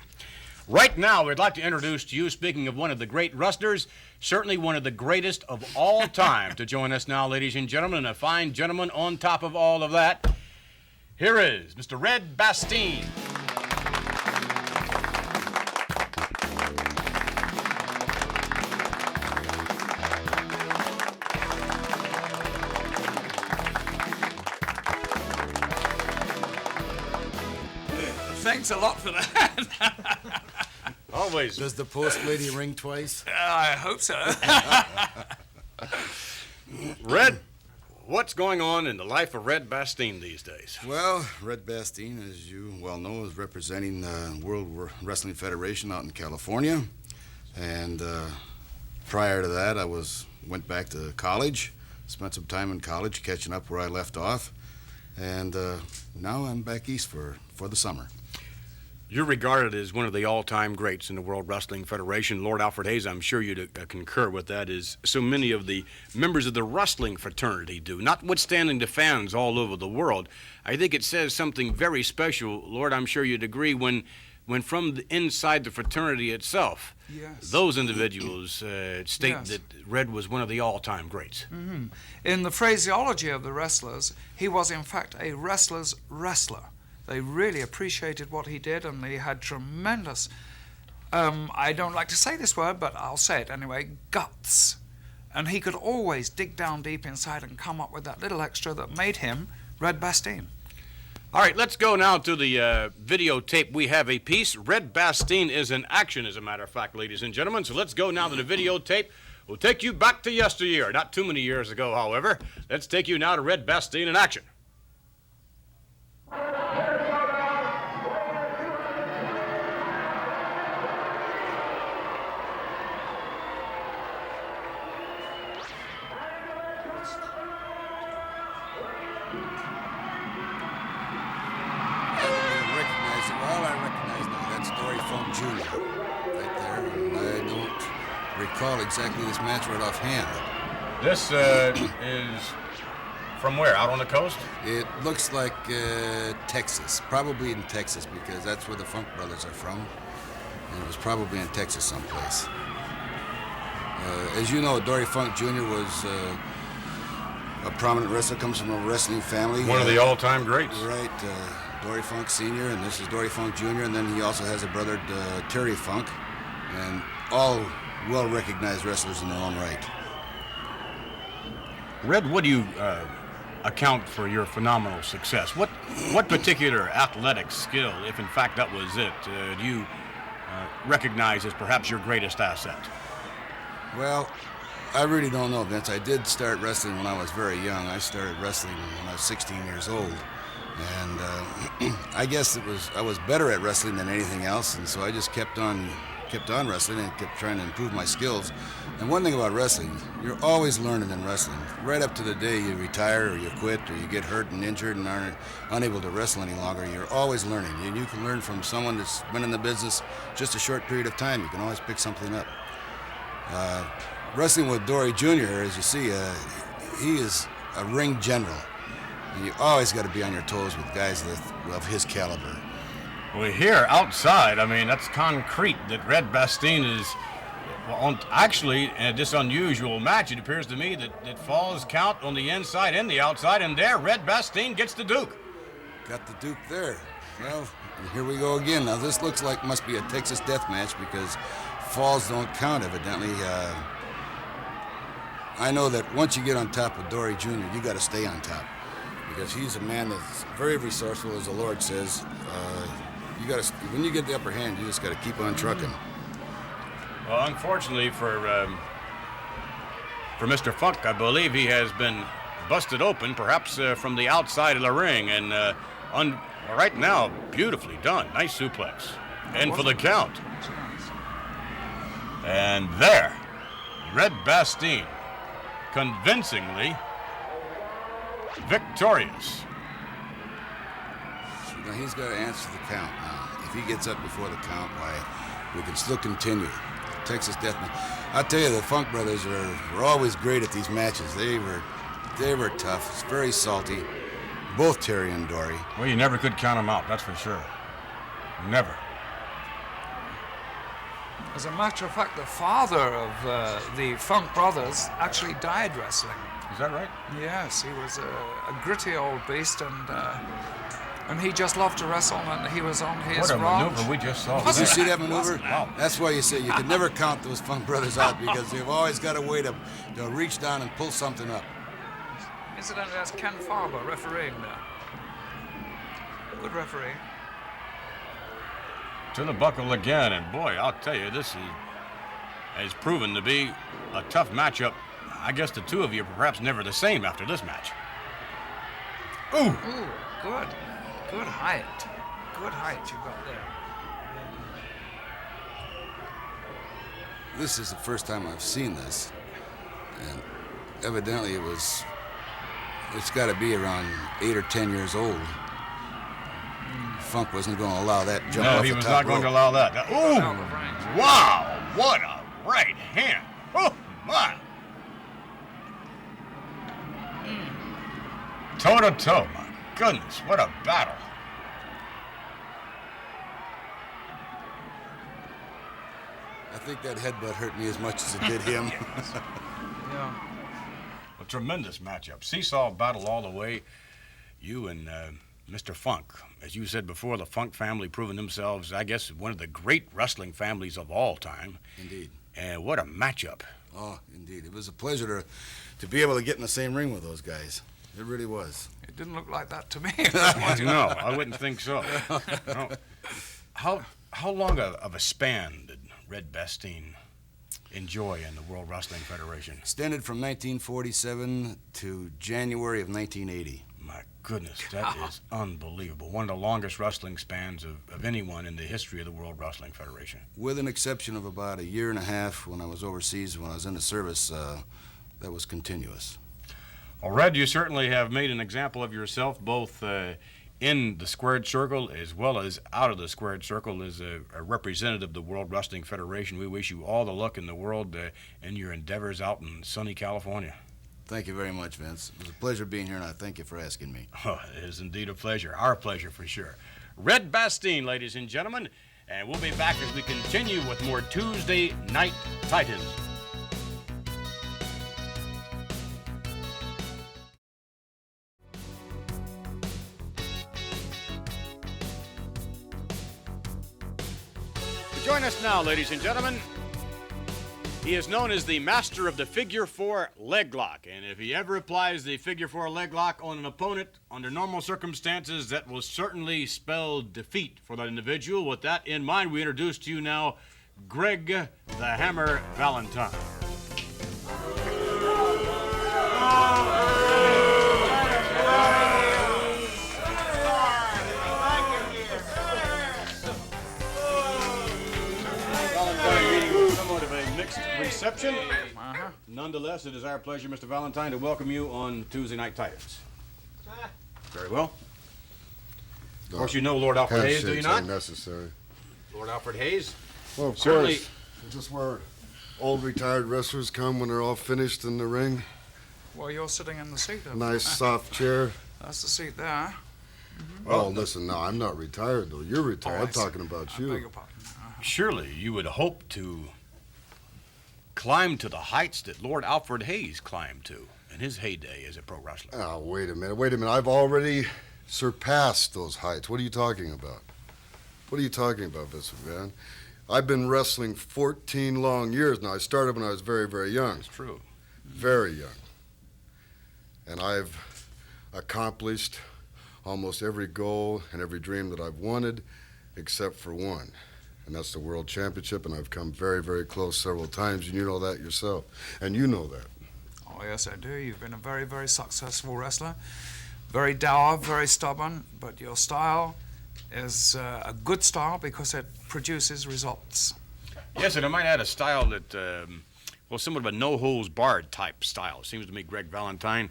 Right now, we'd like to introduce to you, speaking of one of the great wrestlers, certainly one of the greatest of all time, to join us now, ladies and gentlemen, and a fine gentleman on top of all of that. Here is Mr. Red Bastien. Thanks a lot for that. Always. Does the post lady ring twice? I hope so. Red, what's going on in the life of Red Bastien these days? Well, Red Bastien, as you well know, is representing the World Wrestling Federation out in California. And prior to that, I went back to college, spent some time in college catching up where I left off. And now I'm back east for the summer. You're regarded as one of the all-time greats in the World Wrestling Federation. Lord Alfred Hayes, I'm sure you'd concur with that, as so many of the members of the wrestling fraternity do, notwithstanding the fans all over the world. I think it says something very special, Lord, I'm sure you'd agree, when from inside the fraternity itself, yes, those individuals state yes, that Red was one of the all-time greats. Mm-hmm. In the phraseology of the wrestlers, he was in fact a wrestler's wrestler. They really appreciated what he did, and they had tremendous, I don't like to say this word, but I'll say it anyway, guts. And he could always dig down deep inside and come up with that little extra that made him Red Bastien. All right, let's go now to the videotape. We have a piece. Red Bastien is in action, as a matter of fact, ladies and gentlemen. So let's go now to the videotape. We'll take you back to yesteryear. Not too many years ago, however. Let's take you now to Red Bastien in action. Recall exactly this match right offhand. This is from where? Out on the coast? It looks like Texas. Probably in Texas, because that's where the Funk Brothers are from. And it was probably in Texas someplace. As you know, Dory Funk Jr. was a prominent wrestler, comes from a wrestling family. One of the all-time greats. Right. Dory Funk Sr., and this is Dory Funk Jr., and then he also has a brother, Terry Funk, and all well-recognized wrestlers in their own right. Red, what do you account for your phenomenal success? What particular athletic skill, if in fact that was it, do you recognize as perhaps your greatest asset? Well, I really don't know, Vince. I did start wrestling when I was very young. I started wrestling when I was 16 years old. And I guess I was better at wrestling than anything else, and so I just kept on kept on wrestling and kept trying to improve my skills. And one thing about wrestling, you're always learning in wrestling. Right up to the day you retire or you quit or you get hurt and injured and aren't unable to wrestle any longer, you're always learning. And you can learn from someone that's been in the business just a short period of time. You can always pick something up. Wrestling with Dory Jr., as you see, he is a ring general. And you always got to be on your toes with guys of his caliber. Well, here outside, I mean, that's concrete that Red Bastien is. Well, actually, in this unusual match, it appears to me that falls count on the inside and the outside, and there, Red Bastien gets the Duke. Got the Duke there. Well, here we go again. Now, this looks like must be a Texas death match because falls don't count, evidently. I know that once you get on top of Dory Jr., you got to stay on top because he's a man that's very resourceful, as the Lord says. When you get the upper hand, you just got to keep on trucking. Well, unfortunately for Mr. Funk, I believe he has been busted open, perhaps from the outside of the ring, and right now, beautifully done. Nice suplex. And for the count. And there, Red Bastien, convincingly victorious. Now he's got to answer the count now. If he gets up before the count, why, we can still continue. Texas Death Match. I'll tell you, the Funk brothers were always great at these matches. They were tough. It's very salty. Both Terry and Dory. Well, you never could count them out, that's for sure. Never. As a matter of fact, the father of the Funk brothers actually died wrestling. Is that right? Yes, he was a gritty old beast, and he just loved to wrestle, and he was on his ranch. What a maneuver we just saw. Did you see that maneuver? That's why you say you can never count those Funk brothers out because they've always got a way to reach down and pull something up. Incidentally, that's Ken Farber refereeing there. Good referee. To the buckle again, and boy, I'll tell you, this has proven to be a tough matchup. I guess the two of you are perhaps never the same after this match. Ooh! Ooh, good. Good height. Good height you got there. This is the first time I've seen this, and evidently it's got to be around 8 or 10 years old. Funk wasn't going to allow that jump off the top rope. No, he was not going to allow that. Ooh! Wow! What a right hand! Oh, my! Toe-to-toe, my goodness, what a battle. I think that headbutt hurt me as much as it did him. Yeah. A tremendous matchup. Seesaw battle all the way. You and Mr. Funk. As you said before, the Funk family proving themselves, I guess, one of the great wrestling families of all time. Indeed. And what a matchup. Oh, indeed. It was a pleasure to be able to get in the same ring with those guys. It really was. It didn't look like that to me. No, I wouldn't think so. No. How long of a span did Red Bastien enjoy in the World Wrestling Federation? Extended from 1947 to January of 1980. My goodness, that is unbelievable. One of the longest wrestling spans of anyone in the history of the World Wrestling Federation. With an exception of about a year and a half when I was overseas, when I was in the service, that was continuous. Well, Red, you certainly have made an example of yourself, both in the squared circle as well as out of the squared circle as a representative of the World Wrestling Federation. We wish you all the luck in the world in your endeavors out in sunny California. Thank you very much, Vince. It was a pleasure being here, and I thank you for asking me. Oh, it is indeed a pleasure. Our pleasure, for sure. Red Bastien, ladies and gentlemen, and we'll be back as we continue with more Tuesday Night Titans. Join us now, ladies and gentlemen. He is known as the master of the figure four leg lock, and if he ever applies the figure four leg lock on an opponent under normal circumstances, that will certainly spell defeat for that individual. With that in mind, we introduce to you now Greg the Hammer Valentine. reception. Nonetheless, it is our pleasure, Mr. Valentine, to welcome you on Tuesday Night Titans. Very well. Of course, you know Lord Alfred Hayes, do you not? Necessary. Lord Alfred Hayes. Well, of Certainly. course. Just where old retired wrestlers come when they're all finished in the ring. Well, you're sitting in the seat. Nice soft chair. That's the seat there. Well, listen, no, I'm not retired, though. You're retired. I'm talking about you. I beg your pardon. Surely you would hope to climb to the heights that Lord Alfred Hayes climbed to in his heyday as a pro wrestler. Oh, wait a minute. I've already surpassed those heights. What are you talking about? What are you talking about, Vincent, man? I've been wrestling 14 long years now. I started when I was very, very young. It's true. Very young. And I've accomplished almost every goal and every dream that I've wanted, except for one. And that's the World Championship, and I've come very, very close several times, and you know that yourself. And you know that. Oh, yes, I do. You've been a very, very successful wrestler. Very dour, very stubborn, but your style is a good style because it produces results. Yes, and I might add a style that, somewhat of a no-holds-barred type style. It seems to me Greg Valentine,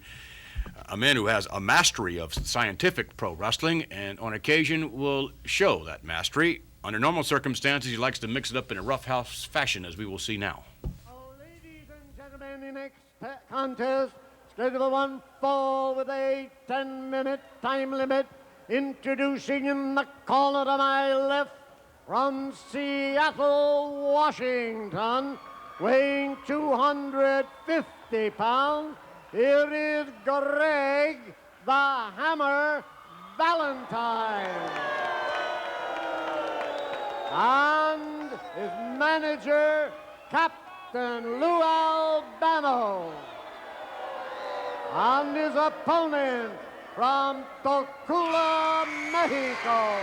a man who has a mastery of scientific pro wrestling, and on occasion will show that mastery. Under normal circumstances, he likes to mix it up in a roughhouse fashion, as we will see now. Ladies and gentlemen, the next contest, scheduled for one fall with a 10-minute time limit. Introducing in the corner to my left, from Seattle, Washington, weighing 250 pounds, here is Greg the Hammer Valentine. And his manager, Captain Lou Albano. And his opponent from Tocula, Mexico,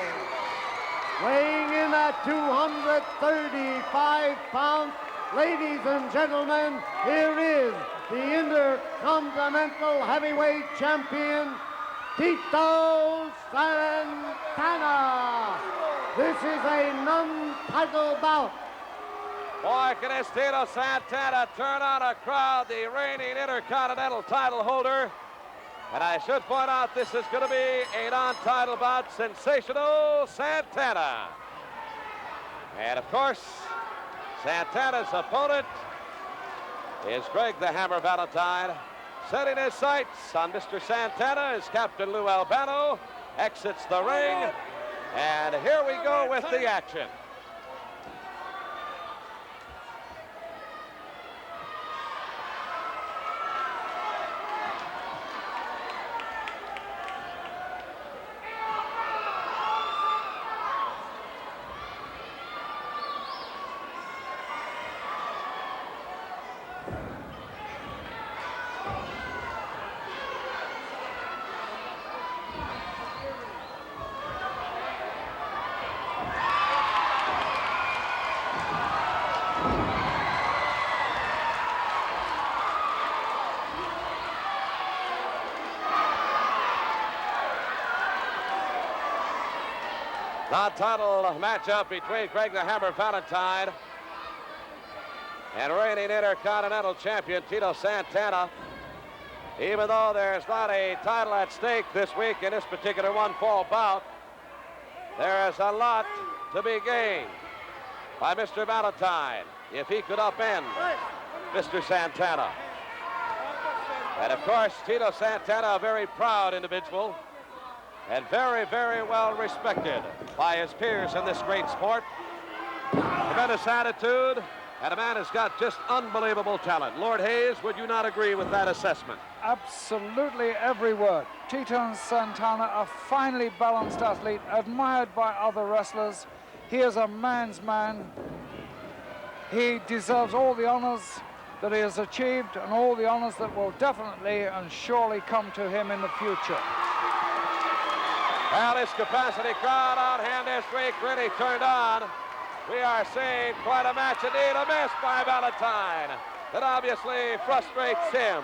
weighing in at 235 pounds. Ladies and gentlemen, here is the Intercontinental Heavyweight Champion, Tito Santana. This is a non-title bout. Boy, can this Tito Santana turn on a crowd, the reigning Intercontinental title holder. And I should point out this is going to be a non-title bout, Sensational Santana. And of course, Santana's opponent is Greg the Hammer Valentine. Setting his sights on Mr. Santana is Captain Lou Albano. Exits the ring. And here we go with the action. Non-title matchup between Greg the Hammer Valentine and reigning Intercontinental Champion Tito Santana. Even though there's not a title at stake this week in this particular one-fall bout, there is a lot to be gained by Mr. Valentine if he could upend Mr. Santana. And of course, Tito Santana, a very proud individual and very, very well respected by his peers in this great sport. Tremendous attitude, and a man has got just unbelievable talent. Lord Hayes, would you not agree with that assessment? Absolutely every word. Tito Santana, a finely balanced athlete, admired by other wrestlers. He is a man's man. He deserves all the honors that he has achieved and all the honors that will definitely and surely come to him in the future. Well, this capacity crowd on hand this week really turned on. We are seeing quite a match indeed. A miss by Valentine that obviously frustrates him.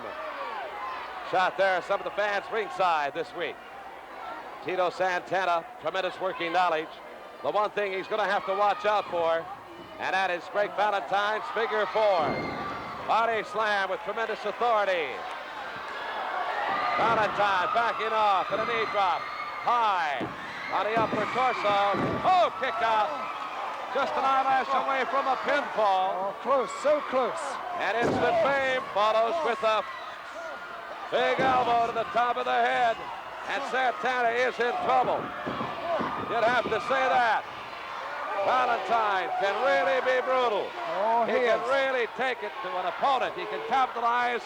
Shot there, some of the fans ringside this week. Tito Santana, tremendous working knowledge. The one thing he's going to have to watch out for, and that is Greg Valentine's figure four. Body slam with tremendous authority. Valentine backing off and a knee drop. High on the upper torso. Oh, kick out. Just an eyelash away from a pinfall. Oh, close, so close. And instant fame follows with a big elbow to the top of the head. And Santana is in trouble. You'd have to say that. Valentine can really be brutal. Oh, he can really take it to an opponent. He can capitalize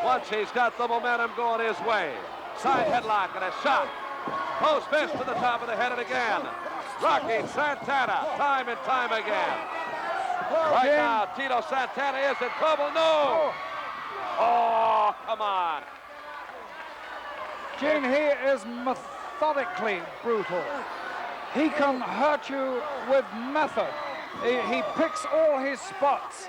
once he's got the momentum going his way. Side headlock and a shot. Close fist to the top of the head and again. Rocking Santana time and time again. Right now, Tito Santana is in trouble. No! Oh, come on. Gene, he is methodically brutal. He can hurt you with method. He picks all his spots.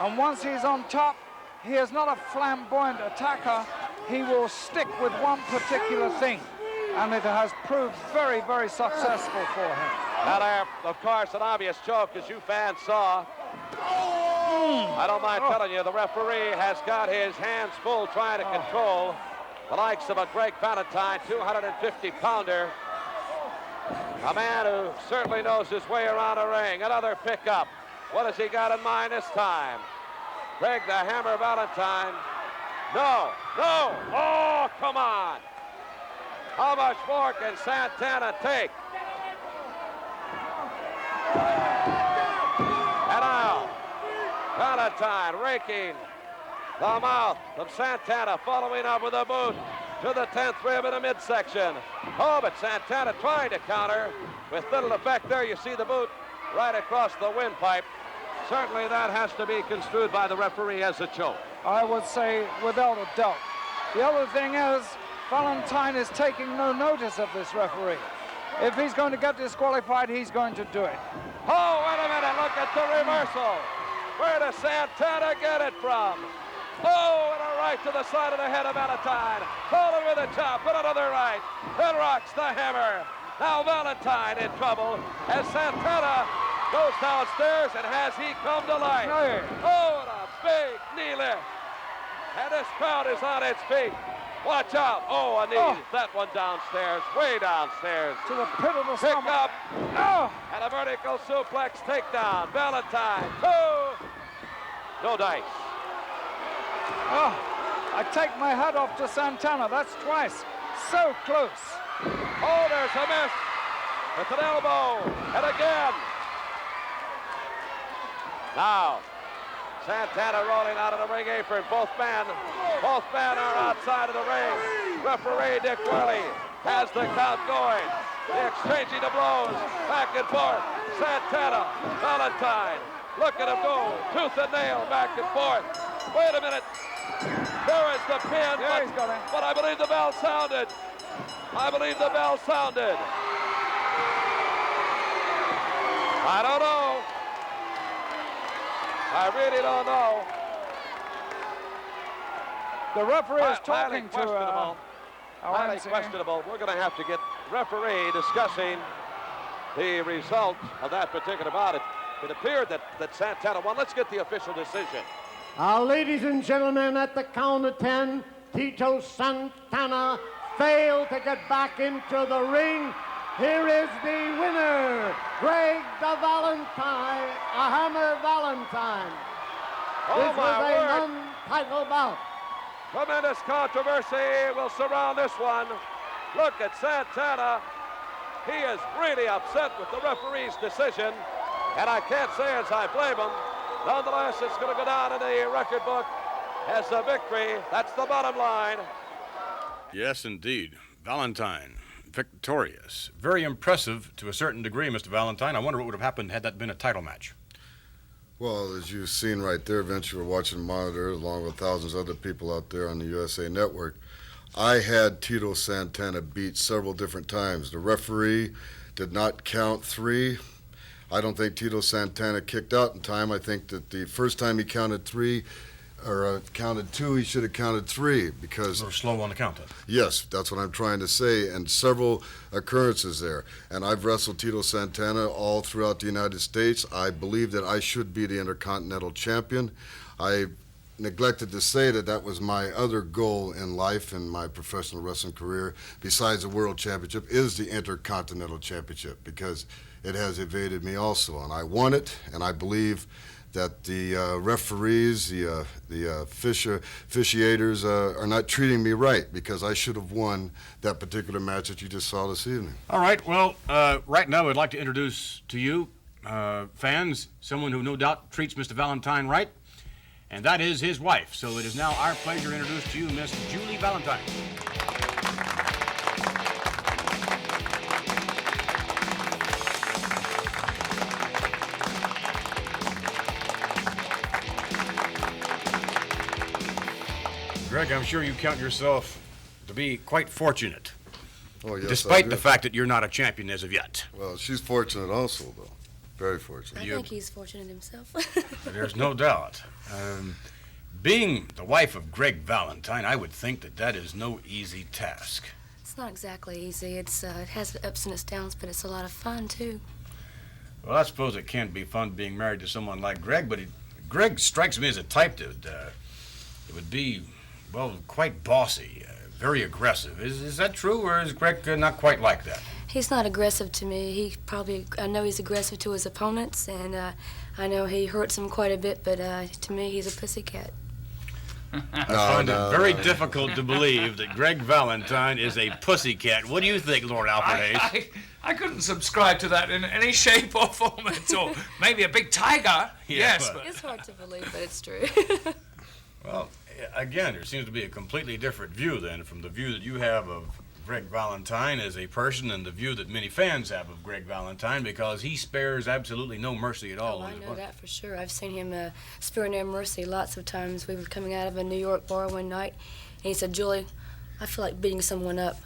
And once he's on top, he is not a flamboyant attacker. He will stick with one particular thing. And it has proved very, very successful for him. Now there, of course, an obvious choke, as you fans saw. I don't mind telling you, the referee has got his hands full trying to control the likes of a Greg Valentine, 250-pounder. A man who certainly knows his way around a ring. Another pickup. What has he got in mind this time? Greg the Hammer Valentine. No, no. Oh, come on. How much more can Santana take? And now, Valentine raking the mouth of Santana, following up with a boot to the 10th rib in the midsection. Oh, but Santana trying to counter with little effect there. You see the boot right across the windpipe. Certainly that has to be construed by the referee as a choke. I would say without a doubt. The other thing is, Valentine is taking no notice of this referee. If he's going to get disqualified, he's going to do it. Oh, wait a minute, look at the reversal. Where does Santana get it from? Oh, and a right to the side of the head of Valentine. Followed with a chop, and another right. Then rocks the hammer. Now Valentine in trouble as Santana goes downstairs, and has he come to life? Oh, and a big knee lift. And this crowd is on its feet. Watch out. Oh, a knee. That one downstairs, way downstairs. To the pit of the Pick stomach. up. And a vertical suplex takedown. Valentine, 2. No dice. Oh, I take my hat off to Santana. That's twice. So close. Oh, there's a miss. With an elbow. And again. Now, Santana rolling out of the ring apron. Both men are outside of the ring. Referee Dick Worley has the count going. The exchanging of blows back and forth. Santana, Valentine. Look at him go. Tooth and nail back and forth. Wait a minute. There is the pin. But I believe the bell sounded. I believe the bell sounded. I don't know. I really don't know. The referee is Highly talking to questionable. Highly questionable. We're going to have to get referee discussing the result of that particular bout. It appeared that Santana won. Let's get the official decision. Ladies and gentlemen, at the count of 10, Tito Santana failed to get back into the ring. Here is the winner, Greg the Valentine, a Hammer Valentine. This was a non-title bout. Tremendous controversy will surround this one. Look at Santana. He is really upset with the referee's decision, and I can't say as I blame him. Nonetheless, it's going to go down in the record book as a victory. That's the bottom line. Yes, indeed. Valentine, victorious. Very impressive to a certain degree, Mr. Valentine. I wonder what would have happened had that been a title match. Well, as you've seen right there, Vince, you were watching Monitor along with thousands of other people out there on the USA Network. I had Tito Santana beat several different times. The referee did not count 3. I don't think Tito Santana kicked out in time. I think that the first time he counted 3, or counted 2, he should have counted 3 because... A little slow on the count. Yes, that's what I'm trying to say, and several occurrences there. And I've wrestled Tito Santana all throughout the United States. I believe that I should be the Intercontinental Champion. I neglected to say that that was my other goal in life in my professional wrestling career, besides the World Championship, is the Intercontinental Championship, because it has evaded me also. And I won it, and I believe that the referees, the officiators are not treating me right, because I should have won that particular match that you just saw this evening. All right, well, right now I'd like to introduce to you, fans, someone who no doubt treats Mr. Valentine right, and that is his wife. So it is now our pleasure to introduce to you Miss Julie Valentine. Greg, I'm sure you count yourself to be quite fortunate. Oh, yes, despite the fact that you're not a champion as of yet. Well, she's fortunate also, though. Very fortunate. I think he's fortunate himself. There's no doubt. Being the wife of Greg Valentine, I would think that that is no easy task. It's not exactly easy. It has its ups and its downs, but it's a lot of fun, too. Well, I suppose it can be fun being married to someone like Greg, but Greg strikes me as a type that it would be, well, quite bossy, very aggressive. Is that true, or is Greg not quite like that? He's not aggressive to me. I know he's aggressive to his opponents, and I know he hurts them quite a bit, but to me, he's a pussycat. I find it very difficult to believe that Greg Valentine is a pussycat. What do you think, Lord Alfred Hayes? I couldn't subscribe to that in any shape or form at all. Maybe a big tiger, yes. But it's hard to believe, but it's true. Well, again, there seems to be a completely different view, then, from the view that you have of Greg Valentine as a person and the view that many fans have of Greg Valentine, because he spares absolutely no mercy at all. Oh, I know that for sure. I've seen him spare no mercy lots of times. We were coming out of a New York bar one night, and he said, "Julie, I feel like beating someone up."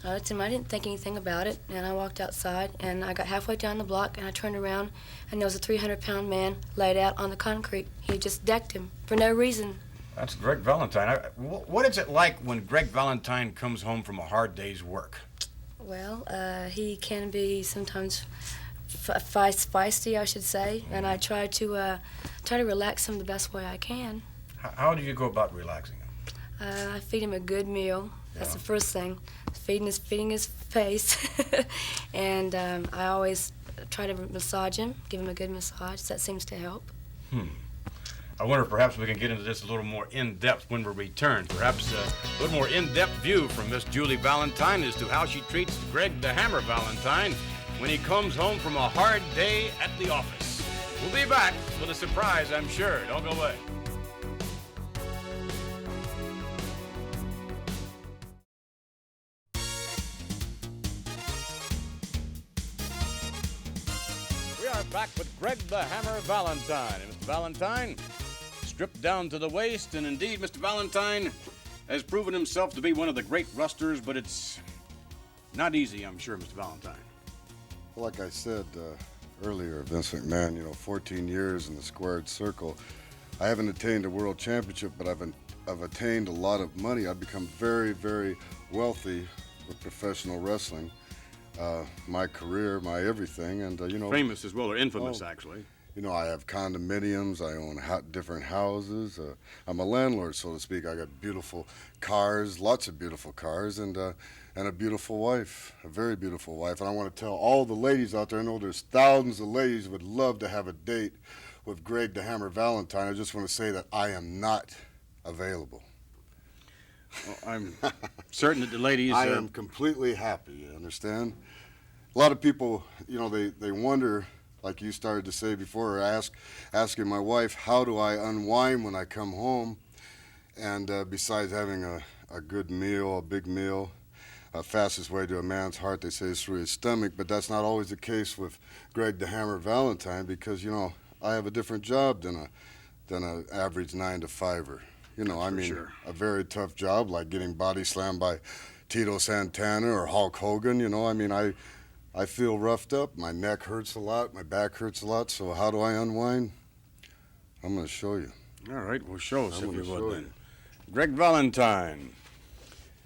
I looked at him, I didn't think anything about it, and I walked outside, and I got halfway down the block, and I turned around, and there was a 300-pound man laid out on the concrete. He just decked him for no reason. That's Greg Valentine. What is it like when Greg Valentine comes home from a hard day's work? Well, he can be sometimes feisty, I should say, and I try to relax him the best way I can. How do you go about relaxing him? I feed him a good meal. That's the first thing. Feeding his face, and I always try to massage him, give him a good massage. That seems to help. I wonder if perhaps we can get into this a little more in-depth when we return. Perhaps a little more in-depth view from Miss Julie Valentine as to how she treats Greg the Hammer Valentine when he comes home from a hard day at the office. We'll be back with a surprise, I'm sure. Don't go away. We are back with Greg the Hammer Valentine. And Mr. Valentine, stripped down to the waist, and indeed, Mr. Valentine has proven himself to be one of the great wrestlers, but it's not easy, I'm sure, Mr. Valentine. Well, like I said earlier, Vince McMahon, 14 years in the squared circle. I haven't attained a world championship, but I've attained a lot of money. I've become very, very wealthy with professional wrestling. My career, my everything, and famous as well, or infamous, actually. I have condominiums. I own different houses. I'm a landlord, so to speak. I got beautiful cars, lots of beautiful cars, and a beautiful wife, a very beautiful wife. And I want to tell all the ladies out there, I know there's thousands of ladies who would love to have a date with Greg the Hammer Valentine. I just want to say that I am not available. Well, I'm certain that the ladies... I am completely happy, you understand? A lot of people, they wonder, like you started to say before, or asking my wife, how do I unwind when I come home? And besides having a good meal, a big meal, fastest way to a man's heart, they say, is through his stomach. But that's not always the case with Greg the Hammer Valentine, because, I have a different job than an average 9-to-5er. Sure. A very tough job, like getting body slammed by Tito Santana or Hulk Hogan. I feel roughed up. My neck hurts a lot. My back hurts a lot. So how do I unwind? I'm going to show you. All right, well, show us if you would then. Greg Valentine.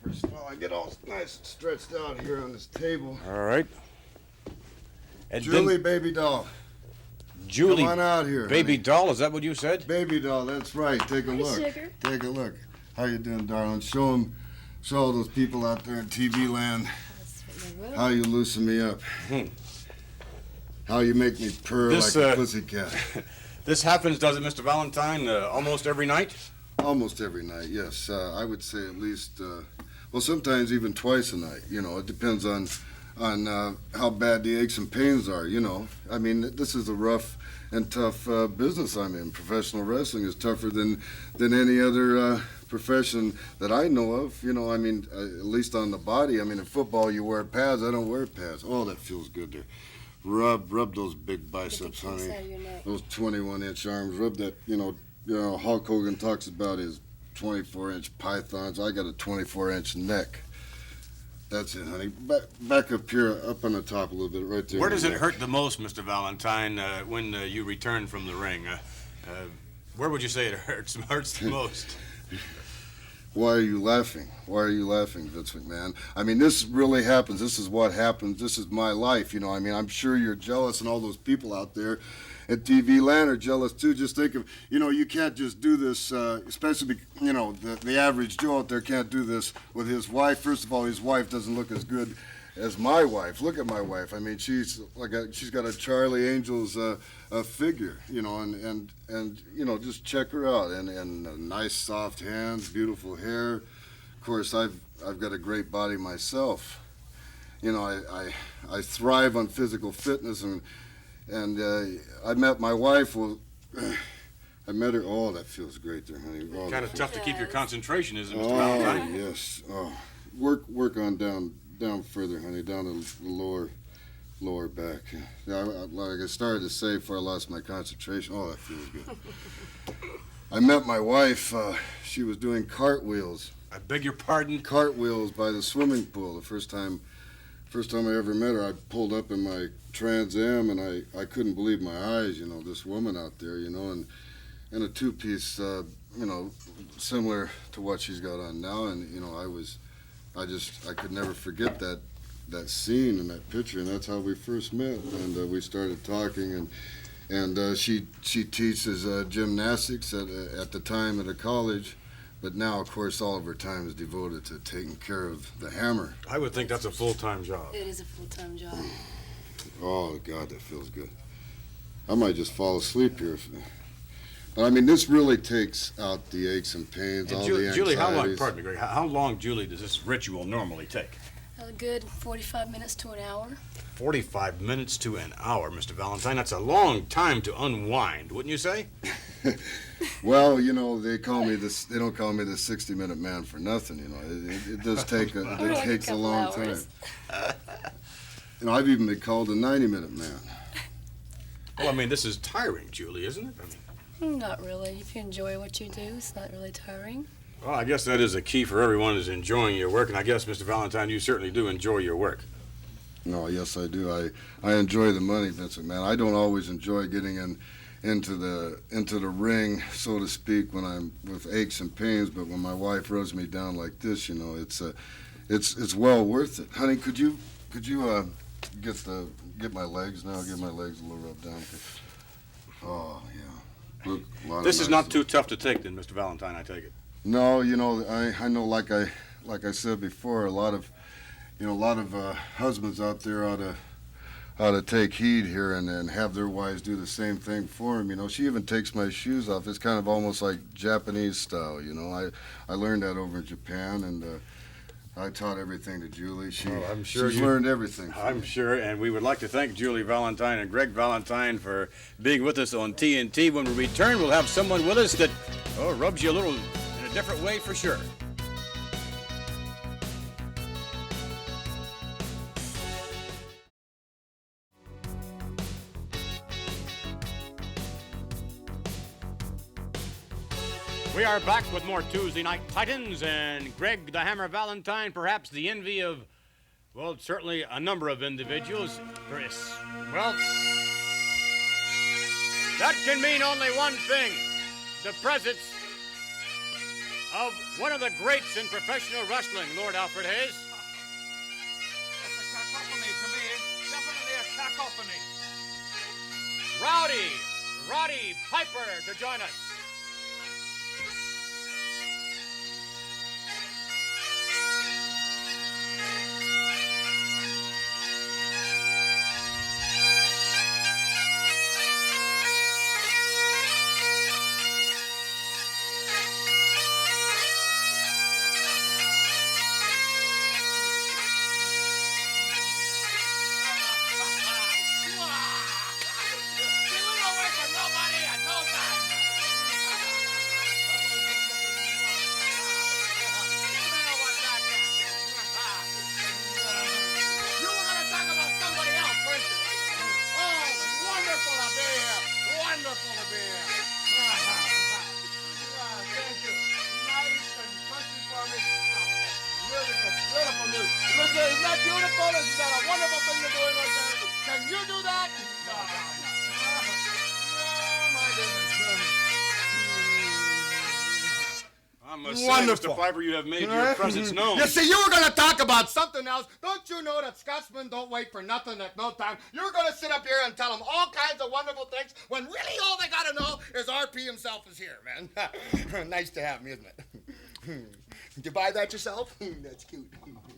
First of all, I get all nice and stretched out here on this table. All right. Julie, baby doll. Julie. Come on out here, Baby honey. doll, is that what you said? Baby doll, that's right. Take a Hi, look. sugar. Take a look. How you doing, darling? Show all those people out there in TV land how you loosen me up. How you make me purr like a pussycat. This happens, does it, Mr. Valentine, almost every night? Almost every night, yes. I would say at least, well, sometimes even twice a night. You know, it depends on how bad the aches and pains are, you know. I mean, this is a rough and tough business I'm in. Professional wrestling is tougher than any other profession that I know of. You know, I mean, at least on the body. I mean, in football you wear pads. I don't wear pads. Oh, that feels good there. Rub those big biceps, honey. Those 21-inch arms. Rub that, you know, Hulk Hogan talks about his 24-inch pythons. I got a 24-inch neck. That's it, honey. Back up here, up on the top a little bit, right there. Where does it hurt the most, Mr. Valentine, when you return from the ring? Where would you say it hurts the most? Why are you laughing? Why are you laughing, Vince McMahon? I mean, this really happens. This is what happens. This is my life, you know. I mean, I'm sure you're jealous, and all those people out there at TV land are jealous, too. Just think of, you know, you can't just do this, especially, you know, the average Joe out there can't do this with his wife. First of all, his wife doesn't look as good as my wife. Look at my wife. I mean, she's got a Charlie Angel's figure, you know, and you know, just check her out. And nice soft hands, beautiful hair. Of course, I've got a great body myself. You know, I thrive on physical fitness, and I met my wife. Well, I met her. Oh, that feels great there, honey. Oh, Kind of tough to keep your concentration, isn't it, Mr. Oh, Valentine? yes. Oh, work on down further, honey, down to the lower back. Yeah, like I started to say before I lost my concentration. Oh, that feels good. I met my wife. She was doing cartwheels. I beg your pardon? Cartwheels by the swimming pool. The first time I ever met her, I pulled up in my Trans Am, and I couldn't believe my eyes. You know, this woman out there, you know, and a two-piece, you know, similar to what she's got on now, and you know, I could never forget that scene and that picture, and that's how we first met. And we started talking, and she teaches gymnastics at the time at a college, but now, of course, all of her time is devoted to taking care of the hammer. I would think that's a full-time job. It is a full-time job. Oh, God, that feels good. I might just fall asleep here. But, I mean, this really takes out the aches and pains, And all the anxieties. Julie, how long, pardon me, Greg, how long, Julie, does this ritual normally take? A good 45 minutes to an hour. 45 minutes to an hour, Mr. Valentine. That's a long time to unwind, wouldn't you say? Well, you know, they don't call me the 60-minute man for nothing, you know. It does take it takes a long time. You know, I've even been called a 90-minute man. Well, I mean, this is tiring, Julie, isn't it? Not really. If you enjoy what you do, it's not really tiring. Well, I guess that is a key for everyone is enjoying your work, and I guess, Mr. Valentine, you certainly do enjoy your work. No, yes, I do. I enjoy the money, Vincent, man. I don't always enjoy getting into the ring, so to speak, when I'm with aches and pains, but when my wife rubs me down like this, you know, it's well worth it. Honey, could you get my legs now? Get my legs a little rubbed down. Oh, yeah. Look, This is not too tough to take, then, Mr. Valentine, I take it. No, you know, I know, like I said before, a lot of husbands out there ought to take heed here and have their wives do the same thing for them. You know, she even takes my shoes off. It's kind of almost like Japanese style. You know, I learned that over in Japan, and I taught everything to Julie. She's learned everything. I'm sure, and we would like to thank Julie Valentine and Greg Valentine for being with us on TNT. When we return, we'll have someone with us that rubs you a little in a different way for sure. We are back with more Tuesday Night Titans, and Greg the Hammer Valentine, perhaps the envy of, well, certainly a number of individuals. Well, that can mean only one thing: the presence of one of the greats in professional wrestling, Lord Alfred Hayes. That's a cacophony to me. Definitely a cacophony. Roddy Piper to join us. Isn't that beautiful? Isn't that a wonderful thing you're doing right there? Can you do that? No. My goodness. I must say, Wonderful. Mr. Piper, you have made your presence known. You see, you were going to talk about something else. Don't you know that Scotsmen don't wait for nothing at no time? You're going to sit up here and tell them all kinds of wonderful things when really all they got to know is RP himself is here, man. Nice to have me, isn't it? Did you buy that yourself? That's cute.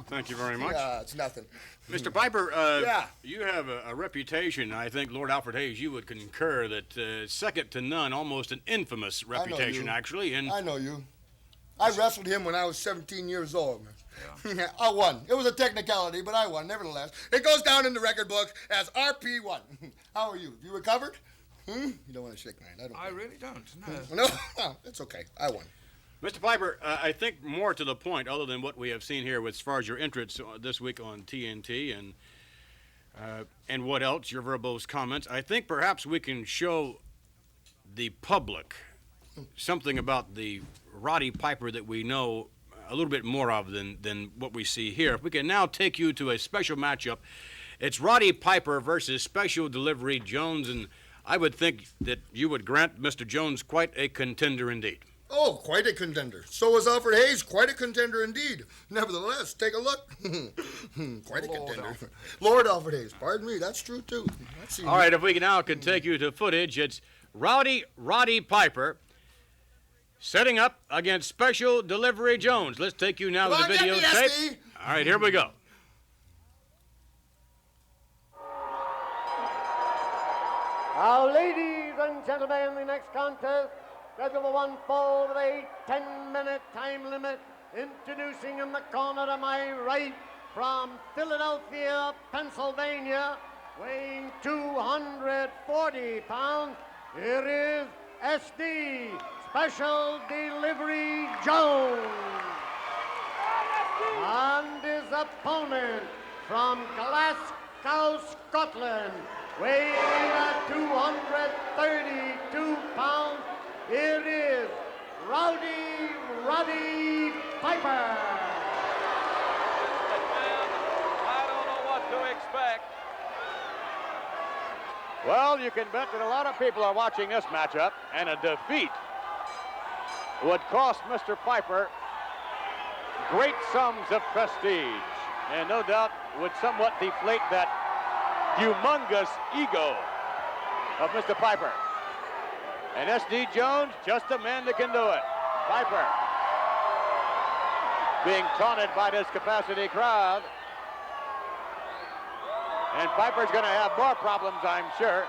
Thank you very much. Yeah, it's nothing. Mr. Piper, yeah. You have a reputation, I think, Lord Alfred Hayes, you would concur, that second to none, almost an infamous reputation, actually. And I know you. I wrestled him when I was 17 years old. Yeah. I won. It was a technicality, but I won, nevertheless. It goes down in the record book as RP won. How are you? You recovered? You don't want to shake my hand. I really don't, no. No, it's okay. I won. Mr. Piper, I think more to the point, other than what we have seen here as far as your entrance this week on TNT and what else, your verbose comments, I think perhaps we can show the public something about the Roddy Piper that we know a little bit more of than what we see here. If we can now take you to a special matchup, it's Roddy Piper versus Special Delivery Jones, and I would think that you would grant Mr. Jones quite a contender indeed. Oh, quite a contender. So is Alfred Hayes, quite a contender indeed. Nevertheless, take a look. Quite a contender. Lord Alfred Hayes, pardon me, that's true too. All right, if we now can take you to footage, it's Roddy Piper setting up against Special Delivery Jones. Let's take you now to the videotape. All right, here we go. Now, ladies and gentlemen, the next contest, schedule 1 fall with a 10-minute time limit. Introducing in the corner to my right from Philadelphia, Pennsylvania, weighing 240 pounds, here is SD, Special Delivery Jones. And his opponent from Glasgow, Scotland, weighing at 232 pounds, here is Roddy Piper. I don't know what to expect. Well, you can bet that a lot of people are watching this matchup, and a defeat would cost Mr. Piper great sums of prestige, and no doubt would somewhat deflate that humongous ego of Mr. Piper. And S.D. Jones, just a man that can do it. Piper being taunted by this capacity crowd. And Piper's going to have more problems, I'm sure.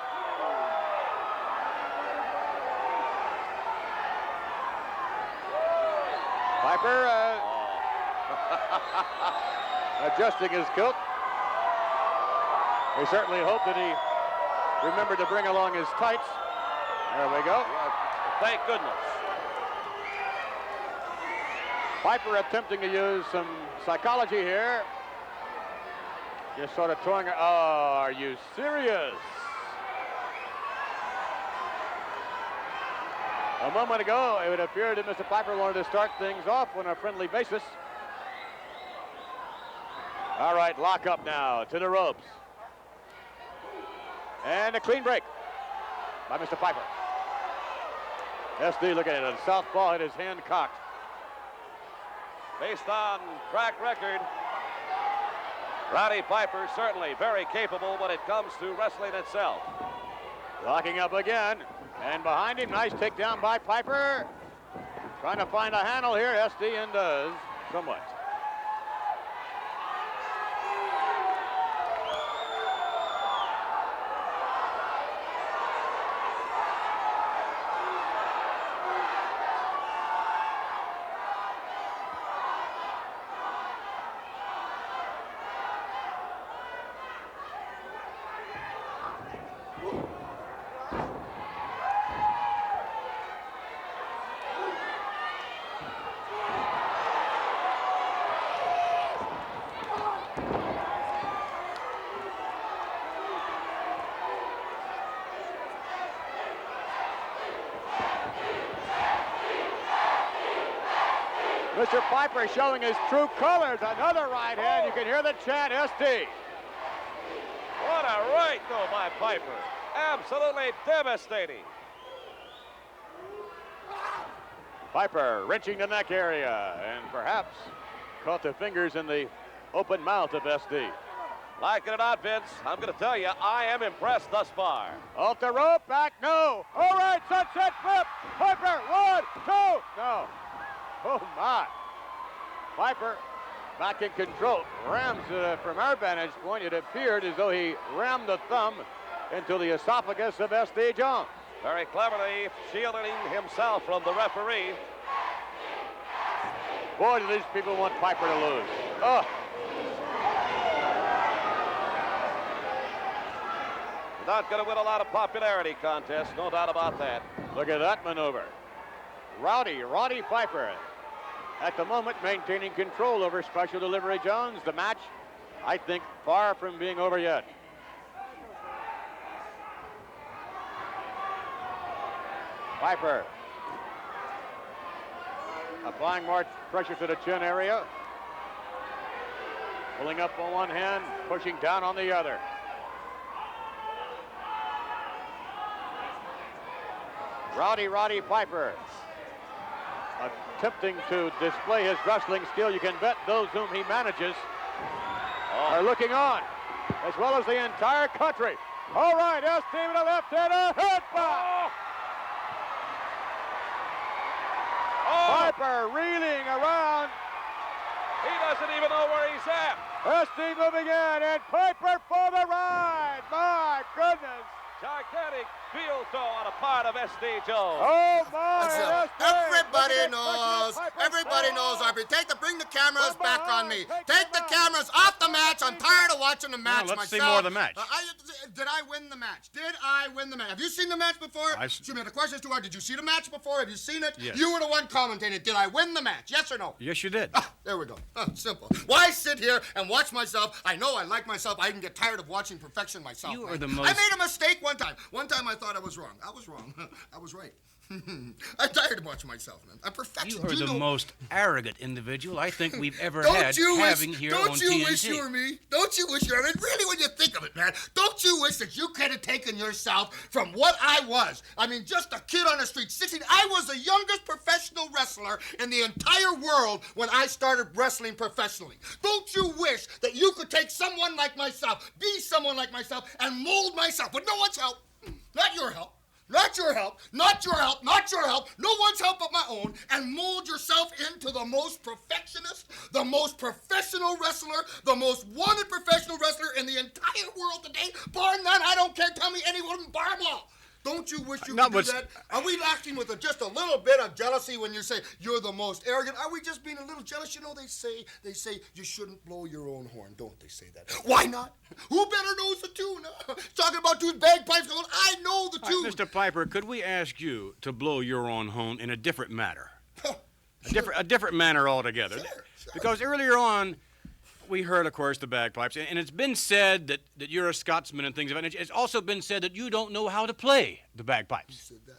Piper adjusting his kilt. We certainly hope that he remembered to bring along his tights. There we go. Thank goodness. Piper attempting to use some psychology here. Just sort of toying. Oh, are you serious? A moment ago, it would appear that Mr. Piper wanted to start things off on a friendly basis. All right, lock up now to the ropes. And a clean break by Mr. Piper. SD looking at it. Southpaw had his hand cocked. Based on track record, Roddy Piper certainly very capable when it comes to wrestling itself. Locking up again. And behind him, nice takedown by Piper. Trying to find a handle here. SD and does somewhat. Mr. Piper showing his true colors. Another right hand. You can hear the chant, SD. What a right, though, by Piper. Absolutely devastating. Piper wrenching the neck area and perhaps caught the fingers in the open mouth of SD. Like it or not, Vince, I'm going to tell you, I am impressed thus far. Off the rope, back, no. All right, sunset flip. Piper, 1, 2, no. Oh, my. Piper back in control. Rams, from our vantage point, it appeared as though he rammed the thumb into the esophagus of SD Jones. Very cleverly shielding himself from the referee. Boy, do these people want Piper to lose. Oh. Not going to win a lot of popularity contest, no doubt about that. Look at that maneuver. Roddy Piper, at the moment maintaining control over Special Delivery Jones. The match, I think, far from being over yet. Piper applying more pressure to the chin area. Pulling up on one hand, pushing down on the other. Roddy Piper attempting to display his wrestling skill. You can bet those whom he manages are looking on, as well as the entire country. All right, SD with a left hand, a headbutt. Piper reeling around. He doesn't even know where he's at. SD moving in, and Piper for the ride. My goodness. Gigantic field throw on a part of SD Jones. Oh, my. Everybody knows, RP. Bring the cameras back on me. Take the cameras off the match. I'm tired of watching the match myself. Let's see more of the match. Did I win the match? Did I win the match? Have you seen the match before? Shoot me, the question is too hard. Did you see the match before? Have you seen it? Yes. You were the one commentating. Did I win the match? Yes or no? Yes, you did. There we go. Simple. Why sit here and watch myself? I know I like myself. I can get tired of watching perfection myself. You are the most... I made a mistake one time. One time I thought I was wrong. I was wrong. I was right. I'm tired of watching myself, man. I'm perfection. You are the most arrogant individual I think we've ever Don't had you having wish, here don't on you TNT. wish you were me? Don't you wish you were me? Really, when you think of it, man, don't you wish that you could have taken yourself from what I was? I mean, just a kid on the street, 16. I was the youngest professional wrestler in the entire world when I started wrestling professionally. Don't you wish that you could take someone like myself, be someone like myself, and mold myself with no one's help? Not your help. Not your help, not your help, not your help, no one's help but my own, and mold yourself into the most perfectionist, the most professional wrestler, the most wanted professional wrestler in the entire world today, bar none. I don't care, tell me anyone, bar them all. Don't you wish you could do that? Are we acting with just a little bit of jealousy when you say you're the most arrogant? Are we just being a little jealous? You know, they say you shouldn't blow your own horn. Don't they say that? Why not? Who better knows the tune? Talking about two bagpipes going, I know the tune. Mr. Piper, could we ask you to blow your own horn in a different manner? A different manner altogether. Sure. Because earlier on, we heard, of course, the bagpipes, and it's been said that you're a Scotsman and things of that nature. It's also been said that you don't know how to play the bagpipes. Who said that?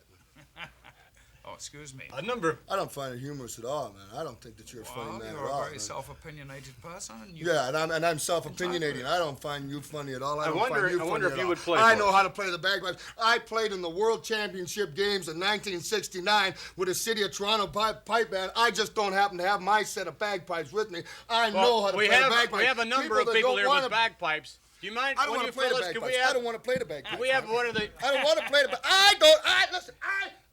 Oh, excuse me. A number. I don't find it humorous at all, man. I don't think that you're a funny man at all. You're a very man. self-opinionated person. And Yeah, and I'm self-opinionating. I don't find you funny at all. I wonder if you would play. I know how to play the bagpipes. I played in the World Championship Games in 1969 with the City of Toronto Pipe Band. I just don't happen to have my set of bagpipes with me. I know how to play the bagpipes. We have a number of people here with bagpipes. Do you mind? I don't want to play the bagpipes. I don't want to play the bagpipes. Can we have one of the? I don't want to play the bagpipes.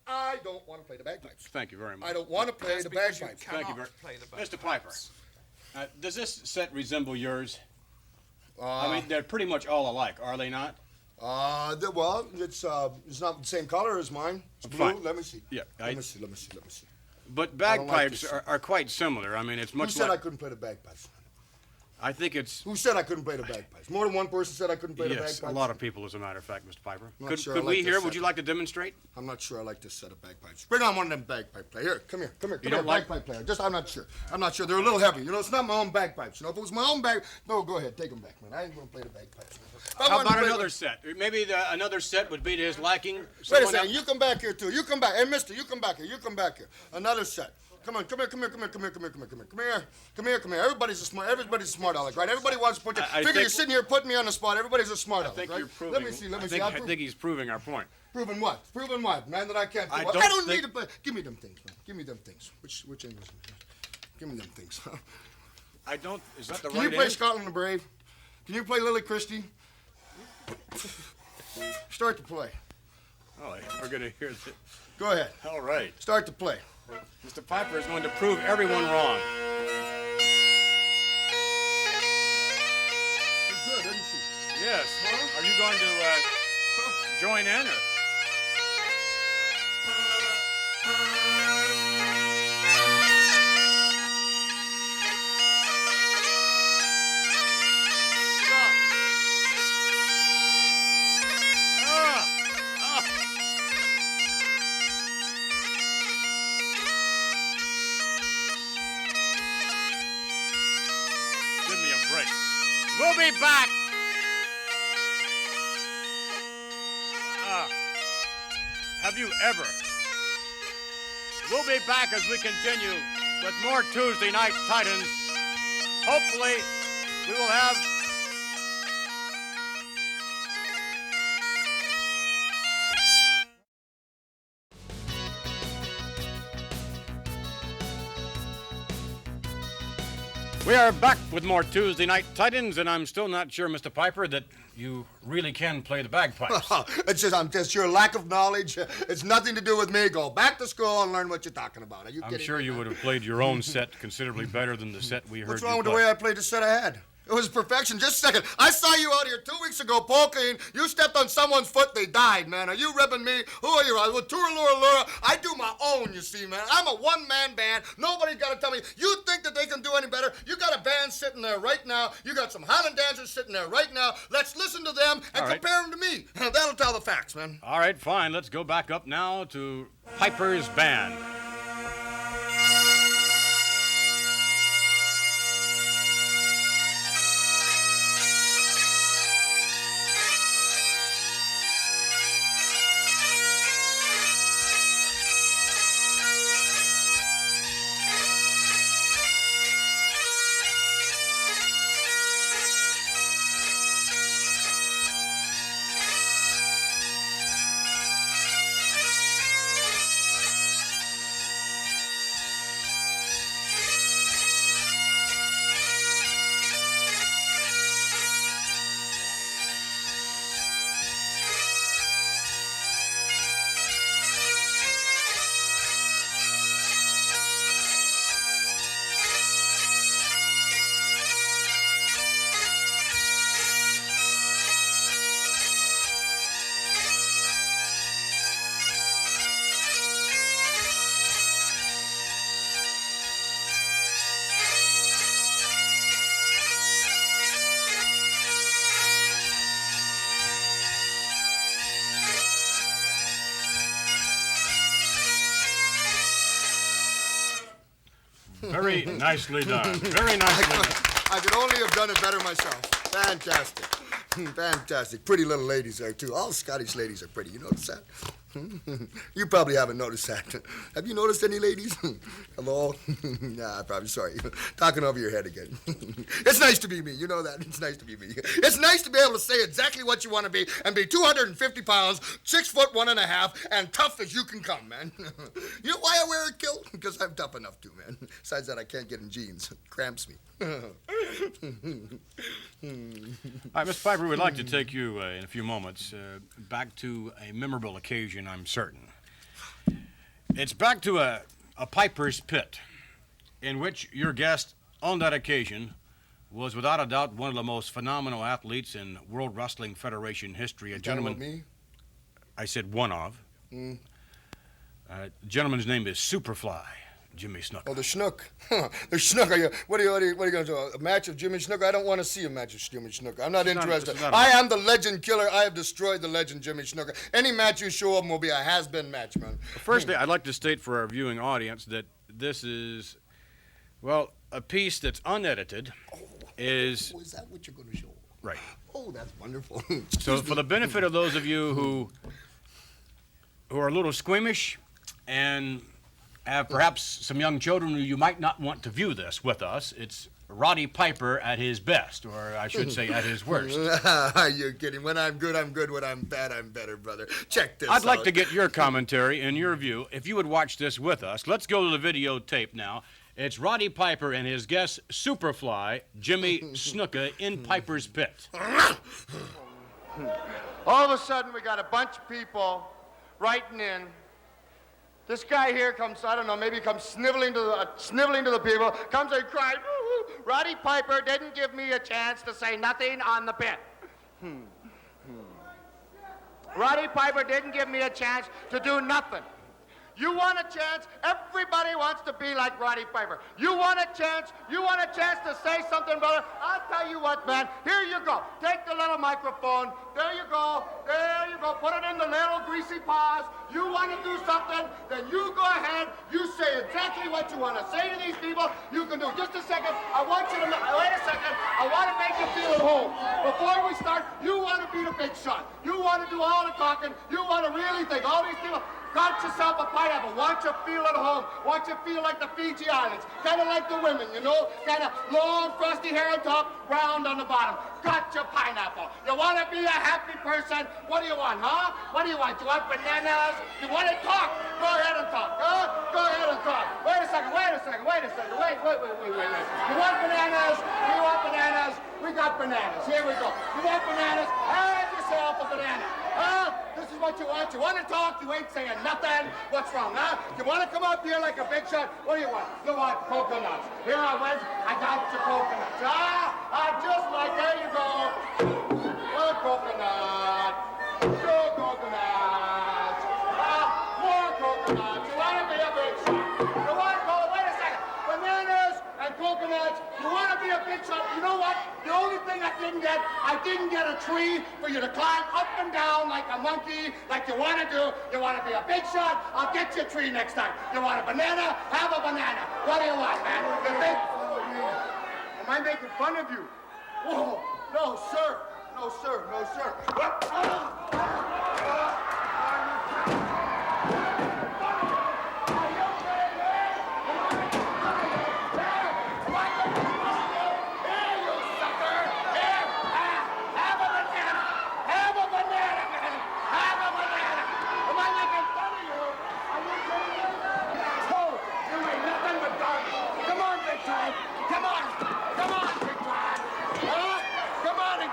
I don't want to play the bagpipes. Thank you very much. I don't want to play the bagpipes. Thank you very much. Mr. Piper, does this set resemble yours? I mean, they're pretty much all alike, are they not? Well, it's not the same color as mine. It's blue. Fine. Let me see. Yeah. Let me see. But bagpipes are quite similar. I mean, it's much. Who said I couldn't play the bagpipes? I think it's. Who said I couldn't play the bagpipes? More than one person said I couldn't play the bagpipes? Yes, a lot of people, as a matter of fact, Mr. Piper. Could we hear? Would you like to demonstrate? I'm not sure I like this set of bagpipes. Bring on one of them bagpipe players. Here, come here. You don't like bagpipe player. I'm not sure. They're a little heavy. You know, it's not my own bagpipes. You know, if it was my own no, go ahead, take them back, man. I ain't gonna play the bagpipes. How about another set? Maybe another set would be to his liking. Wait a second. You come back here too. You come back. Hey, Mister, you come back here. Another set. Come on, come here. Everybody's a smart aleck, right? Everybody wants to put you're sitting here putting me on the spot. Everybody's a smart aleck, right? You're proving. Let me see. I think he's proving our point. Proving what? Man, that I can't. I don't need to play. Give me them things, man. Give me them things. Which English? Give me them things. I don't. Is that the right? Can you play Scotland the Brave? Can you play Lily Christie? Start to play. Oh, we're gonna hear this. Go ahead. All right. Start to play. Mr. Piper is going to prove everyone wrong. She's good, isn't she? Yes. Huh? Are you going to join in, or? We'll be back. Have you ever? We'll be back as we continue with more Tuesday Night Titans. Hopefully, we will have We are back with more Tuesday Night Titans, and I'm still not sure, Mr. Piper, that you really can play the bagpipes. It's just your lack of knowledge. It's nothing to do with me. Go back to school and learn what you're talking about. Are you I'm kidding sure me? You would have played your own set considerably better than the set we heard. What's wrong with you the play. way I played the set I had? It was perfection. Just a second. I saw you out here 2 weeks ago polkaing. You stepped on someone's foot, they died, man. Are you ribbing me? Who are you? With Laura. I do my own, you see, man. I'm a one-man band. Nobody's got to tell me. You think that they can do any better? You got a band sitting there right now. You got some Highland dancers sitting there right now. Let's listen to them and compare them to me. That'll tell the facts, man. All right, fine. Let's go back up now to Piper's band. Very nicely done. Very nicely done. I could only have done it better myself. Fantastic. Fantastic. Pretty little ladies there, too. All Scottish ladies are pretty. You notice that? You probably haven't noticed that. Have you noticed any ladies? Hello? Nah, probably, sorry. Talking over your head again. It's nice to be me, you know that. It's nice to be me. It's nice to be able to say exactly what you want to be and be 250 pounds, 6 foot 1.5, and tough as you can come, man. You know why I wear a kilt? Because I'm tough enough to, man. Besides that, I can't get in jeans. It cramps me. All right, Mr. Piper, we'd like to take you in a few moments back to a memorable occasion, I'm certain. It's back to a Piper's Pit, in which your guest on that occasion was without a doubt one of the most phenomenal athletes in World Wrestling Federation history. A gentleman. Talking about me? I said one of. The gentleman's name is Superfly Jimmy Snuka. Oh, the Snook. The Snook. What are you going to do? A match of Jimmy Snuka? I don't want to see a match of Jimmy Snuka. I'm not interested. I am the legend killer. I have destroyed the legend Jimmy Snuka. Any match you show up will be a has-been match, man. Firstly, I'd like to state for our viewing audience that this is, well, a piece that's unedited. Is that what you're going to show? Right. Oh, that's wonderful. So for the benefit of those of you who are a little squeamish and have perhaps some young children who you might not want to view this with us, it's Roddy Piper at his best, or I should say at his worst. You're kidding. When I'm good, I'm good. When I'm bad, I'm better, brother. Check this out. I'd like to get your commentary and your view. If you would watch this with us, let's go to the videotape now. It's Roddy Piper and his guest, Superfly Jimmy Snuka, in Piper's Pit. All of a sudden, we got a bunch of people writing in. This guy here comes, I don't know, maybe comes sniveling to the people, comes and cries, Roddy Piper didn't give me a chance to say nothing on the pit. Roddy Piper didn't give me a chance to do nothing. You want a chance? Everybody wants to be like Roddy Piper. You want a chance? You want a chance to say something, brother? I'll tell you what, man. Here you go. Take the little microphone. There you go. There you go. Put it in the little greasy paws. You want to do something, then you go ahead. You say exactly what you want to say to these people. You can do. Just a second. I want you to, wait a second. I want to make you feel at home. Before we start, you want to be the big shot. You want to do all the talking. You want to really think. All these people. Got yourself a pineapple. Want you feel at home. Want you feel like the Fiji Islands. Kind of like the women, you know? Kind of long, frosty hair on top, round on the bottom. Got your pineapple. You want to be a happy person? What do you want, huh? What do you want? You want bananas? You want to talk? Go ahead and talk, huh? Go ahead and talk. Wait a second. Wait. You want bananas? We want bananas. We got bananas. Here we go. You want bananas? Have yourself a banana. Huh? This is what you want. You want to talk? You ain't saying nothing. What's wrong, huh? You want to come up here like a big shot? What do you want? You want coconuts. Here I went. I got your coconuts. Just like, there you go. A coconut. Two coconuts. More coconuts. You want to be a big shot. You want to wait a second. Bananas and coconuts. You want to be a big shot. You know what? The only thing I didn't get a tree for you to climb up and down like a monkey, like you want to do. You want to be a big shot? I'll get you a tree next time. You want a banana? Have a banana. What do you want, man? You think? Am I making fun of you? Whoa. No, sir. No, sir. No, sir.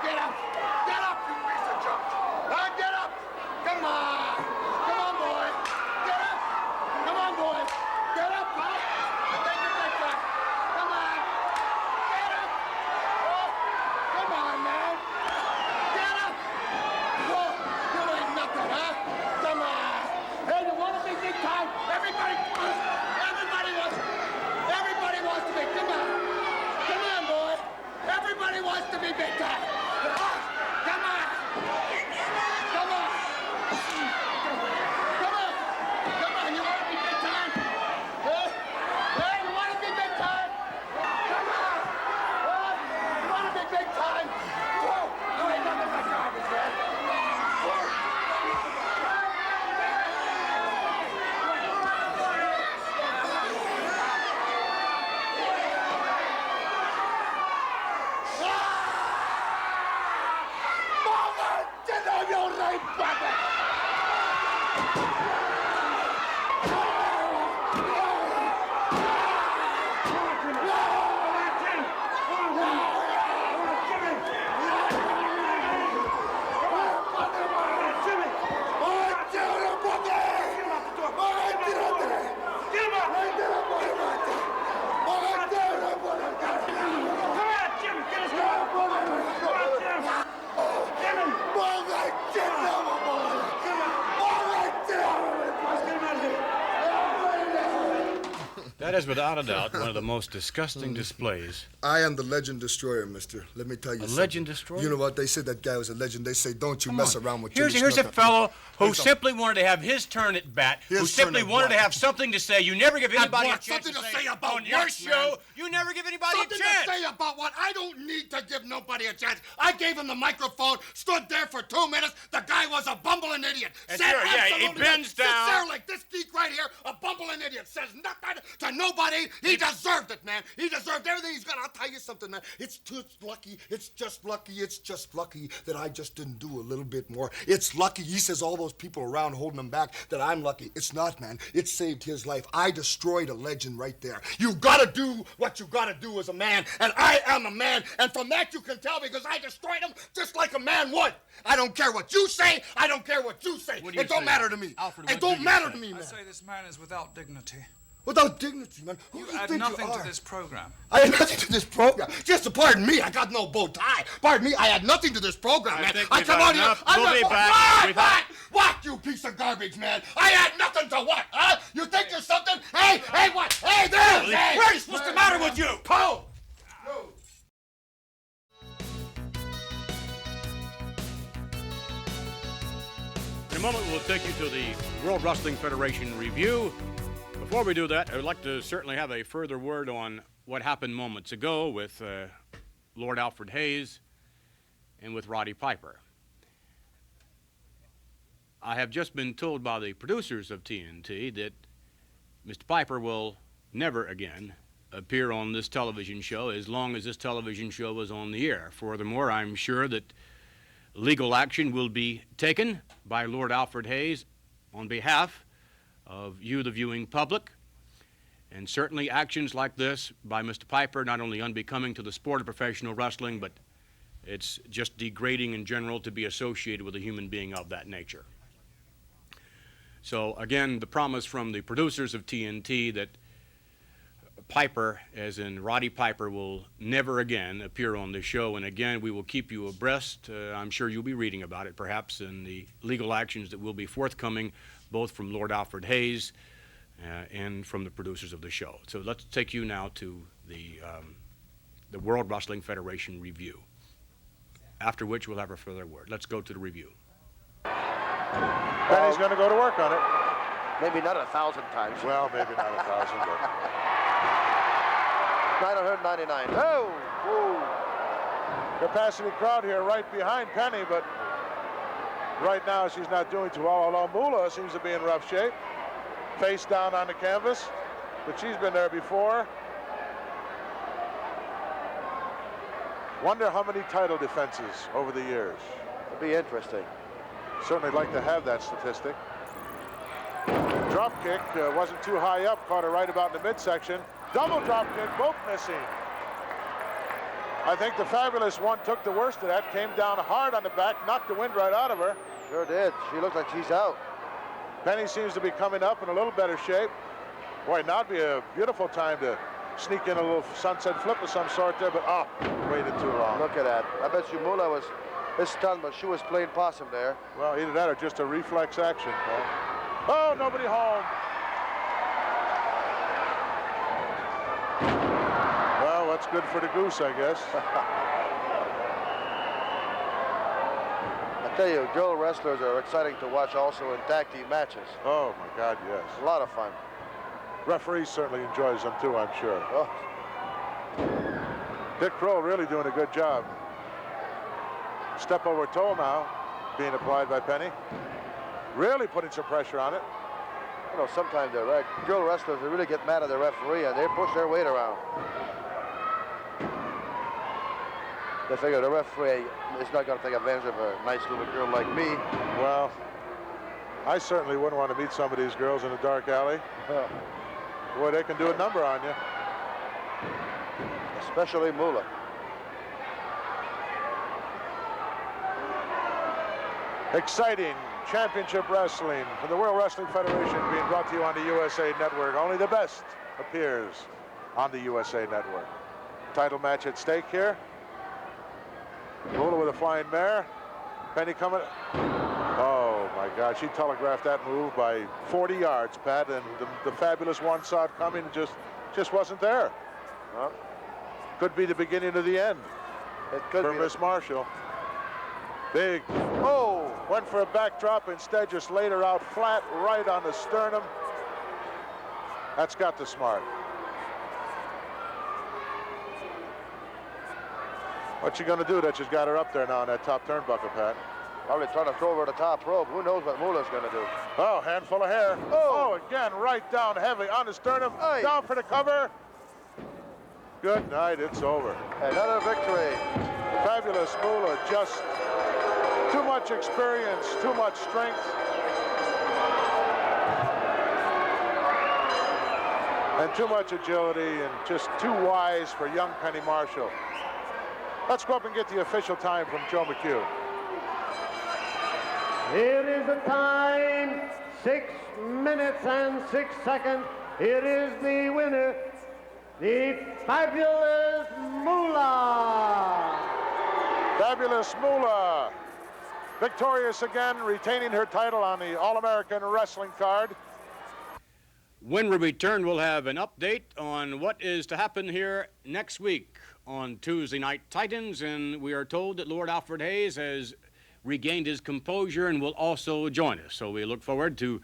Get up, you piece of junk. Get up. That is without a doubt one of the most disgusting displays. I am the legend destroyer, mister. Let me tell you something. Legend destroyer? You know what? They said that guy was a legend. They say, don't you mess around with Here's Jimmy a Snuka. fellow who simply wanted to have his turn at bat, who His simply turn at wanted to what? have something to say. You never give anybody a what? chance Something to to say about on your what, show. man? You never give anybody Something a chance. to say about what? I don't need to give nobody a chance. I gave him the microphone, stood there for 2 minutes. The guy was a bumbling idiot. And Said sure, yeah, he absolutely bends nothing. down. Sits there like this geek right here, a bumbling idiot. Says nothing to nobody. He deserved it, man. He deserved everything he's got. I'll tell you something, man. It's just lucky. It's just lucky that I just didn't do a little bit more. It's lucky. He says all those people around holding him back that I'm lucky. It's not, man. It saved his life. I destroyed a legend right there. You gotta do what you gotta do as a man, and I am a man, and from that you can tell because I destroyed him just like a man would. I don't care what you say. I don't care what you say. It don't matter to me. Alfred, It don't matter to me, I man. say this man is without dignity. Without dignity, man. Who You do you add think nothing you are? to this program. I had nothing to this program. Just pardon me, I got no bow tie. Pardon me, I had nothing to this program, man. think I we've come had out here. enough. I'm We'll not be going- back. What, you piece of garbage, man? I had nothing to what, huh? You think you're something? Hey, what? Hey, there! Hey, What's the matter with you? Poe! In a moment, we'll take you to the World Wrestling Federation review. Before we do that, I would like to certainly have a further word on what happened moments ago with Lord Alfred Hayes and with Roddy Piper. I have just been told by the producers of TNT that Mr. Piper will never again appear on this television show as long as this television show is on the air. Furthermore, I'm sure that legal action will be taken by Lord Alfred Hayes on behalf of you, the viewing public, and certainly actions like this by Mr. Piper, not only unbecoming to the sport of professional wrestling, but it's just degrading in general to be associated with a human being of that nature. So again, the promise from the producers of TNT that Piper, as in Roddy Piper, will never again appear on the show, and again, we will keep you abreast. I'm sure you'll be reading about it, perhaps, in the legal actions that will be forthcoming, both from Lord Alfred Hayes and from the producers of the show. So let's take you now to the World Wrestling Federation review, after which we'll have a further word. Let's go to the review. Penny's going to go to work on it. Maybe not 1,000 times. Well, maybe not 1,000, but 999. Oh! Whoa. capacity crowd here right behind Penny, but right now she's not doing too well, although Moolah seems to be in rough shape. Face down on the canvas, but she's been there before. Wonder how many title defenses over the years. It'd be interesting. Certainly like to have that statistic. Drop kick wasn't too high up, caught her right about in the midsection. Double drop kick, both missing. I think the Fabulous One took the worst of that, came down hard on the back, knocked the wind right out of her. Sure did. She looked like she's out. Penny seems to be coming up in a little better shape. Boy, now would be a beautiful time to sneak in a little sunset flip of some sort there, but waited too long. Look at that. I bet you Moolah was stunned, but she was playing possum there. Well, either that or just a reflex action. Oh, nobody home. Well, that's good for the goose, I guess. I tell you, JUL wrestlers are exciting to watch also in tag team matches. Oh, my God, yes. A lot of fun. Referee certainly enjoys them, too, I'm sure. Oh. Dick Kroll really doing a good job. Step over toe now, being applied by Penny. Really putting some pressure on it. You know, sometimes the JUL wrestlers, they really get mad at the referee and they push their weight around. They figure the referee is not going to take advantage of a nice little girl like me. Well, I certainly wouldn't want to meet some of these girls in a dark alley. Boy, they can do a number on you. Especially Moolah. Exciting championship wrestling from the World Wrestling Federation being brought to you on the USA Network. Only the best appears on the USA Network. Title match at stake here. Moolah with a flying mare. Penny coming. Oh my God, she telegraphed that move by 40 yards, Pat, and the fabulous one saw it coming and just wasn't there. Well, could be the beginning of the end. It could for be Miss Marshall. Big. Oh, went for a backdrop, instead just laid her out flat right on the sternum. That's got the smart. What's she gonna do that she's got her up there now on that top turnbuckle, Pat? Probably trying to throw over the top rope. Who knows what Moolah's going to do? Oh, handful of hair. Oh, again, right down heavy on the sternum. Aye. Down for the cover. Good night, it's over. Another victory. Fabulous Moolah, just too much experience, too much strength. And too much agility, and just too wise for young Penny Marshall. Let's go up and get the official time from Joe McHugh. Here is the time, 6 minutes and 6 seconds. It is the winner, the fabulous Moolah. Fabulous Moolah, victorious again, retaining her title on the All-American Wrestling card. When we return, we'll have an update on what is to happen here next week on Tuesday Night Titans, and we are told that Lord Alfred Hayes has regained his composure and will also join us. So we look forward to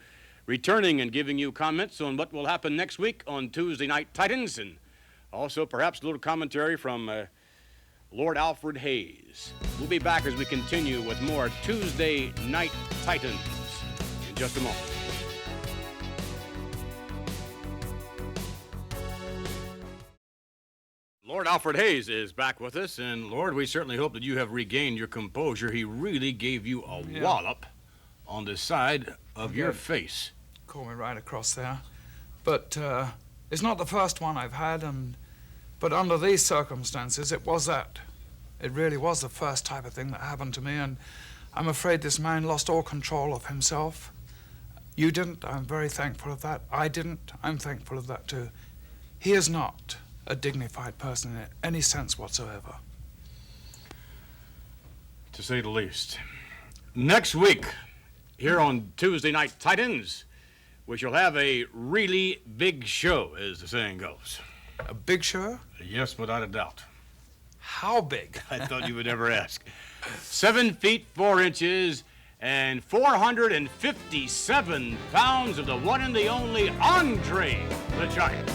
returning and giving you comments on what will happen next week on Tuesday Night Titans, and also perhaps a little commentary from Lord Alfred Hayes. We'll be back as we continue with more Tuesday Night Titans in just a moment. Lord Alfred Hayes is back with us, and Lord, we certainly hope that you have regained your composure. He really gave you a wallop on the side of your face. Caught me right across there. But it's not the first one I've had, but under these circumstances, it was that. It really was the first type of thing that happened to me, and I'm afraid this man lost all control of himself. You didn't. I'm very thankful of that. I didn't. I'm thankful of that, too. He is not a dignified person in any sense whatsoever. To say the least. Next week, here on Tuesday Night Titans, we shall have a really big show, as the saying goes. A big show? Yes, without a doubt. How big? I thought you would never ask. 7 feet 4 inches and 457 pounds of the one and the only Andre the Giant.